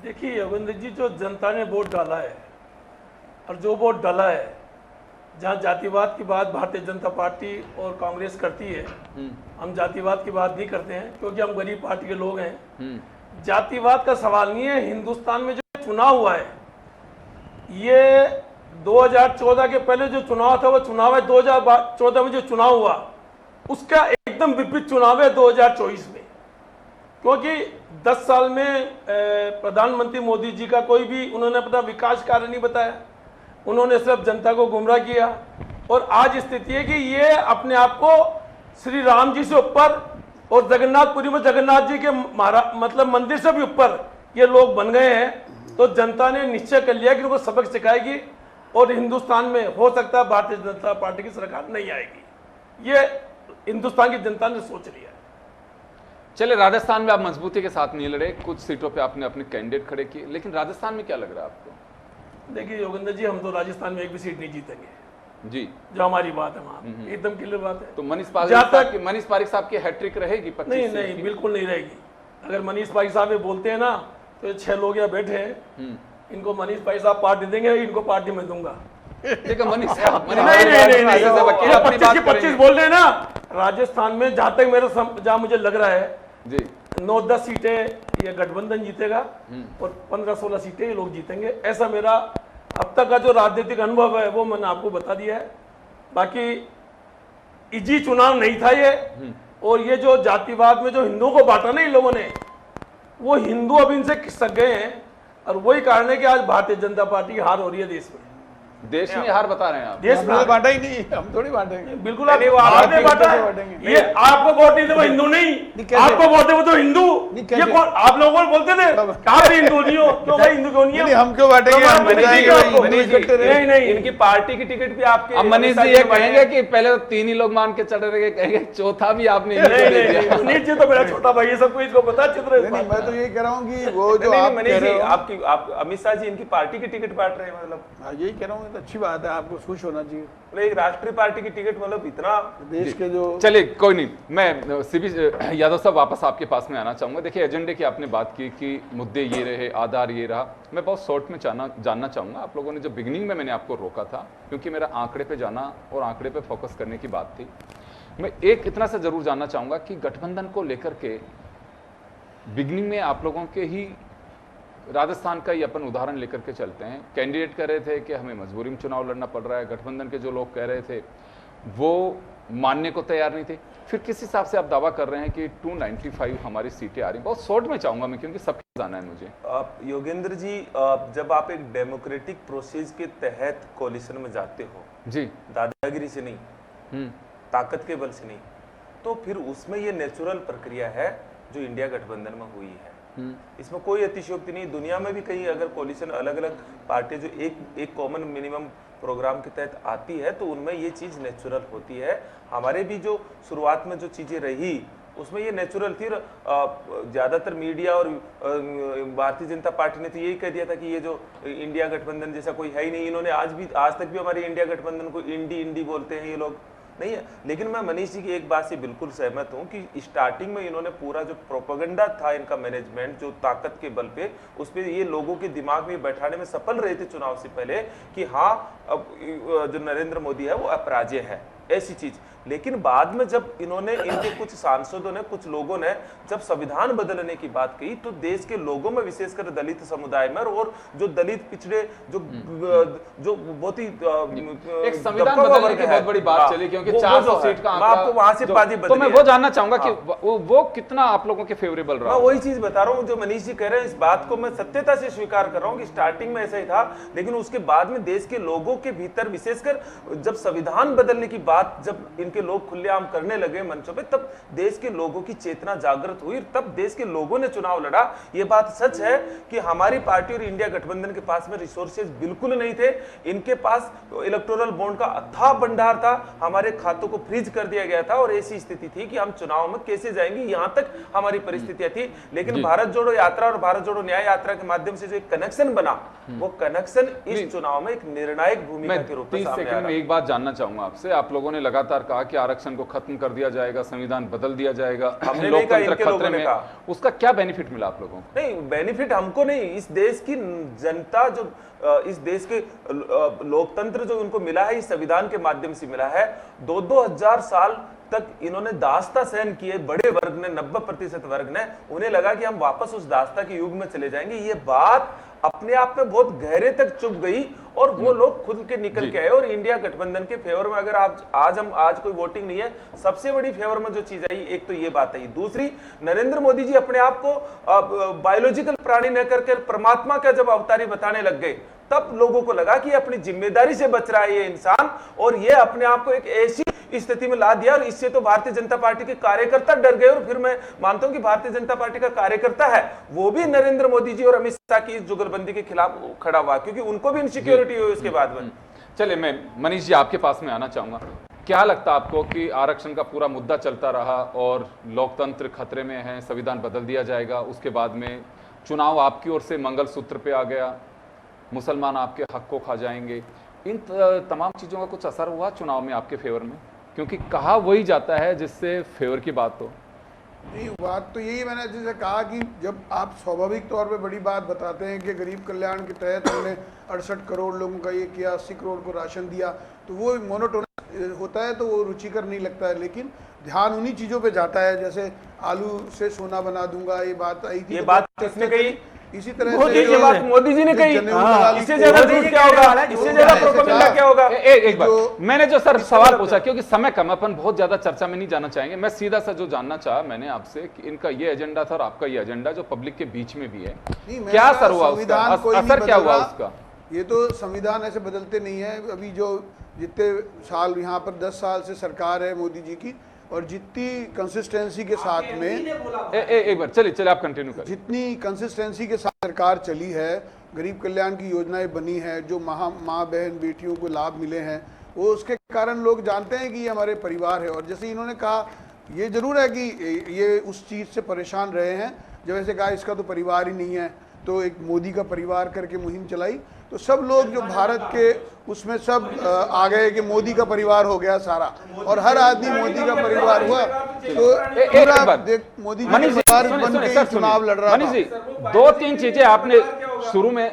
देखिए योगेंद्र जी, जो जनता ने वोट डाला है और जो वोट डाला है, जहाँ जातिवाद की बात भारतीय जनता पार्टी और कांग्रेस करती है, हम जातिवाद की बात नहीं करते हैं क्योंकि हम गरीब पार्टी के लोग हैं। जातिवाद का सवाल नहीं है। हिंदुस्तान में जो चुनाव हुआ है, ये 2014 के पहले जो चुनाव था वो चुनाव है 2014 में जो चुनाव हुआ उसका एकदम विपरीत चुनाव है 2024 में। क्योंकि 10 साल में प्रधानमंत्री मोदी जी का कोई भी उन्होंने अपना विकास कार्य नहीं बताया, उन्होंने सिर्फ जनता को गुमराह किया। और आज स्थिति है कि ये अपने आप को श्री राम जी से ऊपर और जगन्नाथपुरी में जगन्नाथ जी के मतलब मंदिर से भी ऊपर ये लोग बन गए हैं। तो जनता ने निश्चय कर लिया कि उनको सबक सिखाएगी और हिंदुस्तान में हो सकता है भारतीय जनता पार्टी की सरकार नहीं आएगी। ये हिंदुस्तान की जनता ने सोच लिया। चले, राजस्थान में आप मजबूती के साथ नहीं लड़े, कुछ सीटों पे आपने अपने कैंडिडेट खड़े किए, लेकिन राजस्थान में क्या लग रहा है आपको? देखिए योगेंद्र जी, हम तो राजस्थान में एक भी सीट नहीं जीतेंगे जी, जो हमारी बात है वहां एकदम क्लियर बात है। तो मनीष पारिक साहब की हैट्रिक रहेगी? नहीं, बिल्कुल नहीं रहेगी। अगर मनीष पारिक साहब ये बोलते हैं ना, तो 6 लोग यहाँ बैठे हैं, इनको मनीष पारिक साहब पार्टी देंगे, इनको पार्टी में दूंगा। मनीष 25 बोल रहे हैं ना। राजस्थान में जहां तक जहां मुझे लग रहा है जी 9-10 सीटें ये गठबंधन जीतेगा और 15-16 सीटें ये लोग जीतेंगे। ऐसा मेरा अब तक का जो राजनीतिक अनुभव है वो मैंने आपको बता दिया है। बाकी इजी चुनाव नहीं था ये, और ये जो जातिवाद में जो हिंदुओं को बांटा ना इन लोगों ने, वो हिंदू अब इनसे खिसक गए हैं, और वही कारण है कि आज भारतीय जनता पार्टी की हार हो रही है देश में। देश में हार बता रहे हैं आप? देश में बांटा ही नहीं, हम थोड़ी बांटेंगे। बिल्कुल आपने बांटा है। ये आपको वोट नहीं दे वो हिंदू नहीं, आपको वोट दे वो तो हिंदू। ये कौन आप लोगों को बोलते थे आप भी हिंदू नहीं हो? क्यों भाई हिंदू क्यों नहीं है? हम क्यों बांटेंगे? नहीं, इनकी पार्टी की टिकट भी आपके। अब मनीष जी ये कहेंगे कि पहले तो 3 ही लोग मान के चढ़ रहे, कहेंगे चौथा भी आपने। मनीष जी तो मेरा छोटा भाई है, सबको इसको पता चित्र। मैं तो ये कह रहा हूँ कि वो जो आप मनीष जी, आप अमित शाह जी इनकी पार्टी की टिकट बांट रहे हैं, मतलब यही कह रहा हूँ तो अच्छी बात है, आपको खुश होना चाहिए। मतलब एक राष्ट्रीय पार्टी की टिकट मतलब इतना देश के जो चलिए कोई नहीं, मैं सीबी यादव साहब वापस आपके पास में आना चाहूंगा। देखिए एजेंडे की आपने बात की कि मुद्दे ये रहे, आधार ये रहा। मैं बहुत शॉर्ट में जानना चाहूंगा, आप लोगों ने जो बिगिनिंग में मैंने आपको रोका था क्योंकि मेरा आंकड़े पे जाना और आंकड़े पे फोकस करने की बात थी, मैं एक इतना सा जरूर जानना चाहूंगा कि गठबंधन को लेकर के बिगिनिंग में आप लोगों के ही राजस्थान का ही अपन उदाहरण लेकर के चलते हैं, कैंडिडेट कह रहे थे कि हमें मजबूरी में चुनाव लड़ना पड़ रहा है, गठबंधन के जो लोग कह रहे थे वो मानने को तैयार नहीं थे। फिर किस हिसाब से आप दावा कर रहे हैं कि 295 हमारी सीटें आ रही हैं? बहुत शॉर्ट में चाहूंगा मैं क्योंकि सब जाना है मुझे। योगेंद्र जी, जब आप एक डेमोक्रेटिक प्रोसेस के तहत कोलिशन में जाते हो जी, दादागिरी से नहीं, ताकत के बल से नहीं, तो फिर उसमें ये नेचुरल प्रक्रिया है जो इंडिया गठबंधन में हुई है। इसमें कोई अतिशयोक्ति नहीं। दुनिया में भी कहीं अगर कोलिशन अलग अलग पार्टियां जो एक कॉमन मिनिमम प्रोग्राम के तहत आती है तो उनमें ये चीज नेचुरल होती है। हमारे भी जो शुरुआत में जो चीजें रही उसमें ये नेचुरल थी। ज्यादातर मीडिया और भारतीय जनता पार्टी ने तो यही कह दिया था कि ये जो इंडिया गठबंधन जैसा कोई है ही नहीं। इन्होंने आज तक भी हमारे इंडिया गठबंधन को इंडी बोलते हैं ये लोग, नहीं है। लेकिन मैं मनीष जी की एक बात से बिल्कुल सहमत हूं कि स्टार्टिंग में इन्होंने पूरा जो प्रोपेगेंडा था इनका मैनेजमेंट जो ताकत के बल पे, उस पर ये लोगों के दिमाग में बैठाने में सफल रहे थे चुनाव से पहले कि हाँ अब जो नरेंद्र मोदी है वो अपराजय है, ऐसी चीज। लेकिन बाद में जब इन्होंने इनके कुछ सांसदों ने, कुछ लोगों ने जब संविधान बदलने की बात कही तो देश के लोगों में विशेषकर दलित समुदाय में और जो दलित पिछड़े जो बहुत ही एक संविधान बदलने की बहुत बड़ी बात चली क्योंकि 400 सीट का आंकड़ा, आपको वहां से बाजी तो मैं वो जानना चाहूंगा कि वो कितना आप लोगों के फेवरेबल रहा। मैं वही चीज बता रहा हूँ जो मनीष जी कह रहे हैं, इस बात को मैं सत्यता से स्वीकार कर रहा हूँ कि स्टार्टिंग में ऐसा ही था, लेकिन उसके बाद में देश के लोगों के भीतर विशेषकर जब संविधान बदलने की बात जब इनके लोग खुलेआम करने लगे मंचों पे, तब देश के लोगों की चेतना जागृत हुई, तब देश के लोगों ने चुनाव लड़ा। ये बात सच है कि हमारी पार्टी और इंडिया गठबंधन के पास में रिसोर्सेज बिल्कुल नहीं थे। इनके पास इलेक्टोरल बॉन्ड का अथाह भंडार था, हमारे खातों को फ्रीज कर दिया गया था और ऐसी स्थिति थी कि हम चुनाव में कैसे जाएंगे, यहां तक हमारी परिस्थितियां थी। लेकिन भारत जोड़ो यात्रा और भारत जोड़ो न्याय यात्रा के माध्यम से जो एक कनेक्शन बना, वो कनेक्शन इस चुनाव में एक निर्णायक भूमिका के रूप में सामने आ रहा है। एक बात जानना चाहूंगा आपसे, आप लोगों ने लगातार कहा कि आरक्षण को खत्म कर दिया जाएगा, संविधान बदल दिया जाएगा, लोकतंत्र खतरे में, उसका क्या बेनिफिट मिला आप लोगों को? नहीं, बेनिफिट हमको नहीं, इस देश की जनता जो इस देश के लोकतंत्र जो उनको मिला है इस संविधान के माध्यम से मिला है। 2-2000 साल तक इन्होंने दास्ता सहन किए, बड़े वर्ग ने, 90% वर्ग ने, उन्हें लगा कि हम वापस उस दास्ता के युग में चले जाएंगे। ये बात अपने आप में बहुत गहरे तक चुभ गई और वो लोग खुद के निकल के आए और इंडिया गठबंधन के फेवर में अगर आज कोई वोटिंग नहीं है, सबसे बड़ी फेवर में जो चीज आई, एक तो ये बात आई। दूसरी, नरेंद्र मोदी जी अपने आप को बायोलॉजिकल प्राणी न करके परमात्मा का जब अवतारी बताने लग गए, तब लोगों को लगा कि अपनी जिम्मेदारी से बच रहा है ये इंसान और ये अपने आप को एक ऐसी स्थिति में ला दिया। और इससे तो भारतीय जनता पार्टी के कार्यकर्ता डर गए और फिर मैं मानता हूं कि भारतीय जनता पार्टी का कार्यकर्ता है वो भी नरेंद्र मोदी जी और अमित शाह की इस जुगलबंदी के खिलाफ खड़ा हुआ, क्योंकि उनको भी इनसिक्योरिटी हुई उसके बाद में। चलिए मैं मनीष जी आपके पास में आना चाहूंगा, क्या लगता है आपको कि आरक्षण का पूरा मुद्दा चलता रहा और लोकतंत्र खतरे में है, संविधान बदल दिया जाएगा, उसके बाद में चुनाव आपकी ओर से मंगलसूत्र पे आ गया, मुसलमान आपके हक को खा जाएंगे, इन तमाम चीजों का कुछ असर हुआ चुनाव में आपके फेवर में? क्योंकि कहा वही जाता है जिससे फेवर की बात हो। नहीं, बात तो यही मैंने जैसे कहा कि जब आप स्वाभाविक तौर पे बड़ी बात बताते हैं कि गरीब कल्याण के तहत हमने 68 करोड़ लोगों का ये किया, 80 करोड़ को राशन दिया, तो वो मोनोटोनस होता है तो वो रुचिकर नहीं लगता है। लेकिन ध्यान उन्हीं चीज़ों पे जाता है, जैसे आलू से सोना बना दूंगा, ये बात आई थी। ये बात किसने कही? इसी तरह से ये बात मोदी जी ने कही। इससे ज्यादा झूठ क्या होगा, इससे ज्यादा प्रोपेगेंडा क्या होगा? एक बार मैंने जो सर सवाल पूछा, क्योंकि समय कम, अपन बहुत ज्यादा चर्चा में नहीं जाना चाहेंगे, मैं सीधा सा जो जानना चाहा मैंने आपसे कि इनका ये एजेंडा था और आपका ये एजेंडा जो पब्लिक के बीच में भी है, क्या असर हुआ उसका, असर क्या हुआ उसका? ये तो संविधान ऐसे बदलते नहीं है। अभी जो जितने साल यहाँ पर 10 साल से सरकार है मोदी जी की, और जितनी कंसिस्टेंसी के साथ में एक बार चलिए आप कंटिन्यू करें। जितनी कंसिस्टेंसी के साथ सरकार चली है, गरीब कल्याण की योजनाएं बनी है, जो माँ बहन बेटियों को लाभ मिले हैं, वो उसके कारण लोग जानते हैं कि ये हमारे परिवार है। और जैसे इन्होंने कहा, ये जरूर है कि ये उस चीज़ से परेशान रहे हैं जब ऐसे कहा इसका तो परिवार ही नहीं है, तो एक मोदी का परिवार करके मुहिम चलाई, तो सब लोग जो भारत के उसमें सब आ गए कि मोदी का परिवार हो गया सारा, और हर आदमी मोदी का परिवार हुआ, तो पूरा देख मोदी जी मनीष जी, परिवार सुनिए, बन सुनिए, के सर, ही चुनाव लड़ रहा मनीष था। जी, 2-3 चीजें आपने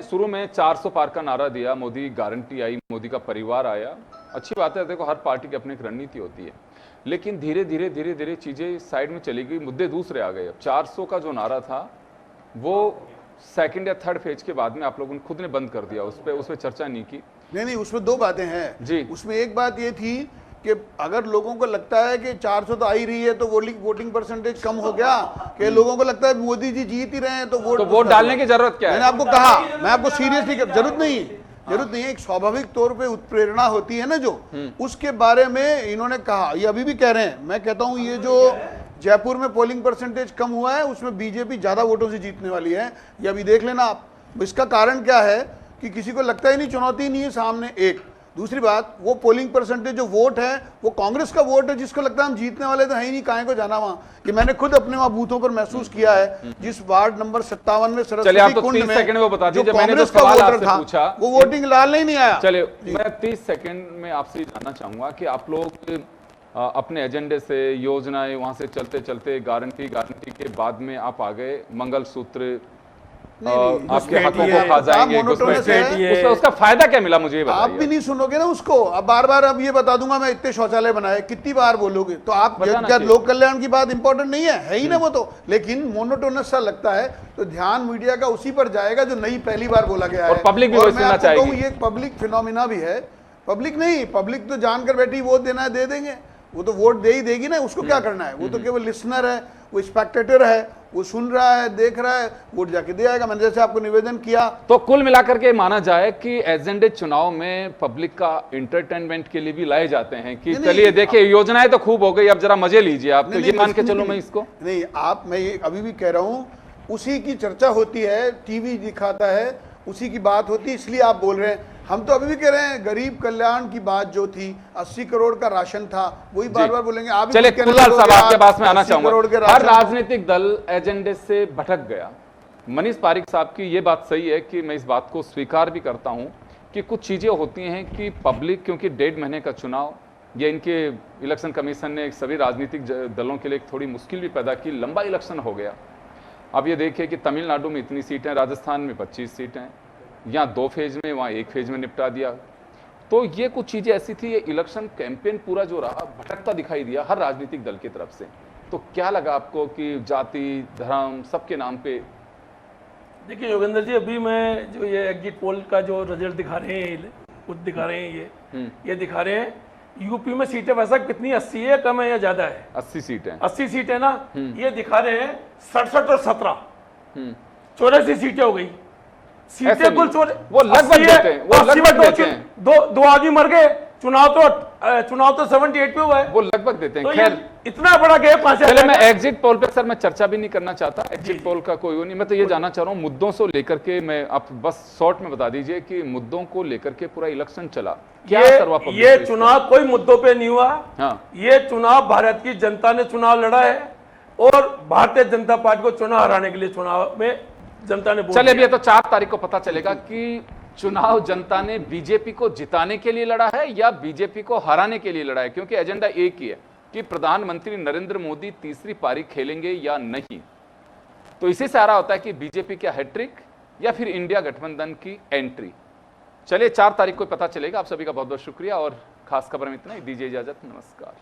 शुरू में 400 पार का नारा दिया, मोदी गारंटी आई, मोदी का परिवार आया, अच्छी बात है। देखो हर पार्टी की अपनी एक रणनीति होती है, लेकिन धीरे धीरे चीजें साइड में चली गई, मुद्दे दूसरे आ गए। अब 400 का जो नारा था वो सेकंड या थर्ड फेज के बाद में आप लोगों ने खुद ने बंद कर दिया, उस पर चर्चा नहीं की। नहीं, उसमें दो बातें हैं जी। उसमें एक बात ये थी कि अगर लोगों को लगता है कि 400 तो आ ही रही है तो वोटिंग परसेंटेज कम हो गया, कि लोगों को लगता है मोदी जी जीत ही रहे हैं तो वोट डालने की जरूरत क्या है? मैंने आपको कहा, मैं आपको सीरियसली जरूरत नहीं है, एक स्वाभाविक तौर पे उत्प्रेरणा होती है ना जो, उसके बारे में इन्होंने कहा, ये अभी भी कह रहे हैं। मैं कहता हूं ये जो जयपुर में पोलिंग परसेंटेज कम हुआ है उसमें बीजेपी ज्यादा वोटों से जीतने वाली है, ये अभी देख लेना आप। इसका कारण क्या है कि किसी को लगता ही नहीं, चुनौती नहीं है सामने। एक दूसरी बात, वो पोलिंग परसेंटेज जो वोट है वो कांग्रेस का वोट है, जिसको लगता है हम जीतने वाले तो है ही नहीं, काहे को जाना वहां। कि मैंने खुद अपने वहां बूथों पर महसूस किया है, जिस वार्ड नंबर 57 में सरस्वती कुंड में जो कांग्रेस का वोटर था वो वोटिंग डालने ही नहीं आया। चलिए, मैं 30 सेकंड में आपसे जानना चाहूंगा कि आप लोग अपने एजेंडे से, योजनाएं वहां से चलते चलते गारंटी के बाद में आप आ गए मंगलसूत्र, आपके हकों को खा जाएंगे, उसका फायदा क्या मिला मुझे ये बताइए। आप भी नहीं सुनोगे ना उसको, अब बार अब ये बता दूंगा मैं इतने शौचालय बनाए, कितनी बार बोलोगे? तो आप क्या लोक कल्याण की बात इंपॉर्टेंट नहीं है ही ना वो तो, लेकिन मोनोटोनस सा लगता है तो ध्यान मीडिया का उसी पर जाएगा जो नई पहली बार बोला गया है, और पब्लिक भी वही सुनना चाहेगी। ये पब्लिक फिनोमिना भी है, पब्लिक नहीं, पब्लिक तो जानकर बैठी वोट देना है दे देंगे, वो तो वोट दे ही देगी ना, उसको क्या करना है, वो तो केवल लिसनर है, वो स्पेक्टेटर है, वो सुन रहा है, देख रहा है, वोट जाके दे आएगा। मैंने जैसे आपको निवेदन किया। तो कुल मिलाकर के माना जाए कि एजेंडे चुनाव में पब्लिक का एंटरटेनमेंट के लिए भी लाए जाते हैं कि चलिए देखिए योजनाएं तो खूब हो गई, अब जरा मजे लीजिए आप, तो ये मान के चलो मैं इसको नहीं, आप मैं ये अभी भी कह रहा हूं, उसी की चर्चा होती है, टीवी दिखाता है, उसी की बात होती है, इसलिए आप बोल रहे हैं। हम तो अभी भी कह रहे हैं गरीब कल्याण की बात जो थी, 80 करोड़ का राशन था, वही बार बार बोलेंगे। आप चलिए कुल्लाल साहब आपके पास में आना चाहूंगा। हर राजनीतिक दल एजेंडे से भटक गया। मनीष पारिक साहब की ये बात सही है कि मैं इस बात को स्वीकार भी करता हूं कि कुछ चीजें होती हैं कि पब्लिक, क्योंकि 1.5 महीने का चुनाव, ये इनके इलेक्शन कमीशन ने सभी राजनीतिक दलों के लिए एक थोड़ी मुश्किल भी पैदा की, लंबा इलेक्शन हो गया। अब ये देखिए कि तमिलनाडु में इतनी सीटें, राजस्थान में 25 सीटें, यहाँ 2 फेज में, वहाँ 1 फेज में निपटा दिया। तो ये कुछ चीजें ऐसी थी, ये इलेक्शन कैंपेन पूरा जो रहा भटकता दिखाई दिया हर राजनीतिक दल की तरफ से। तो क्या लगा आपको कि जाति, धर्म, सबके नाम पे? देखिए योगेंद्र जी, अभी मैं जो ये एग्जिट पोल का जो रिजल्ट दिखा रहे हैं, खुद दिखा रहे हैं, ये दिखा रहे हैं यूपी में सीटें वैसा कितनी 80 है, कम है या ज्यादा है? 80 सीटें। 80 सीटें ना, ये दिखा रहे हैं 67 और 17, 84 सीटें हो गई। सीटें कुल वो लगभग देते हैं, वो लगभग देते हैं। दो आदमी मर गए, चुनाव तो 78 पे हुआ है, वो लगभग देते हैं। तो खैर, इतना बड़ा गैप कहां से? चले, मैं एग्जिट पोल पे सर मैं चर्चा भी नहीं करना चाहता, एग्जिट पोल का कोई वो नहीं। मैं तो ये जानना चाह रहा हूँ मुद्दों से लेकर के, मैं आप बस शॉर्ट में बता दीजिए कि मुद्दों को लेकर के पूरा इलेक्शन चला, क्या असर हुआ? ये चुनाव कोई मुद्दों पे नहीं हुआ। हाँ, ये चुनाव भारत की जनता ने चुनाव लड़ा है और भारतीय जनता पार्टी को चुनाव हराने के लिए चुनाव में जनता ने। चलिए, अभी तो 4 तारीख को पता चलेगा कि चुनाव जनता ने बीजेपी को जिताने के लिए लड़ा है या बीजेपी को हराने के लिए लड़ा है, क्योंकि एजेंडा एक ही है कि प्रधानमंत्री नरेंद्र मोदी तीसरी पारी खेलेंगे या नहीं। तो इसी से आ रहा होता है कि बीजेपी क्या हैट्रिक या फिर इंडिया गठबंधन की एंट्री। चलिए 4 तारीख को पता चलेगा। आप सभी का बहुत बहुत शुक्रिया और खास खबर में इतना ही। दीजिए इजाजत, नमस्कार।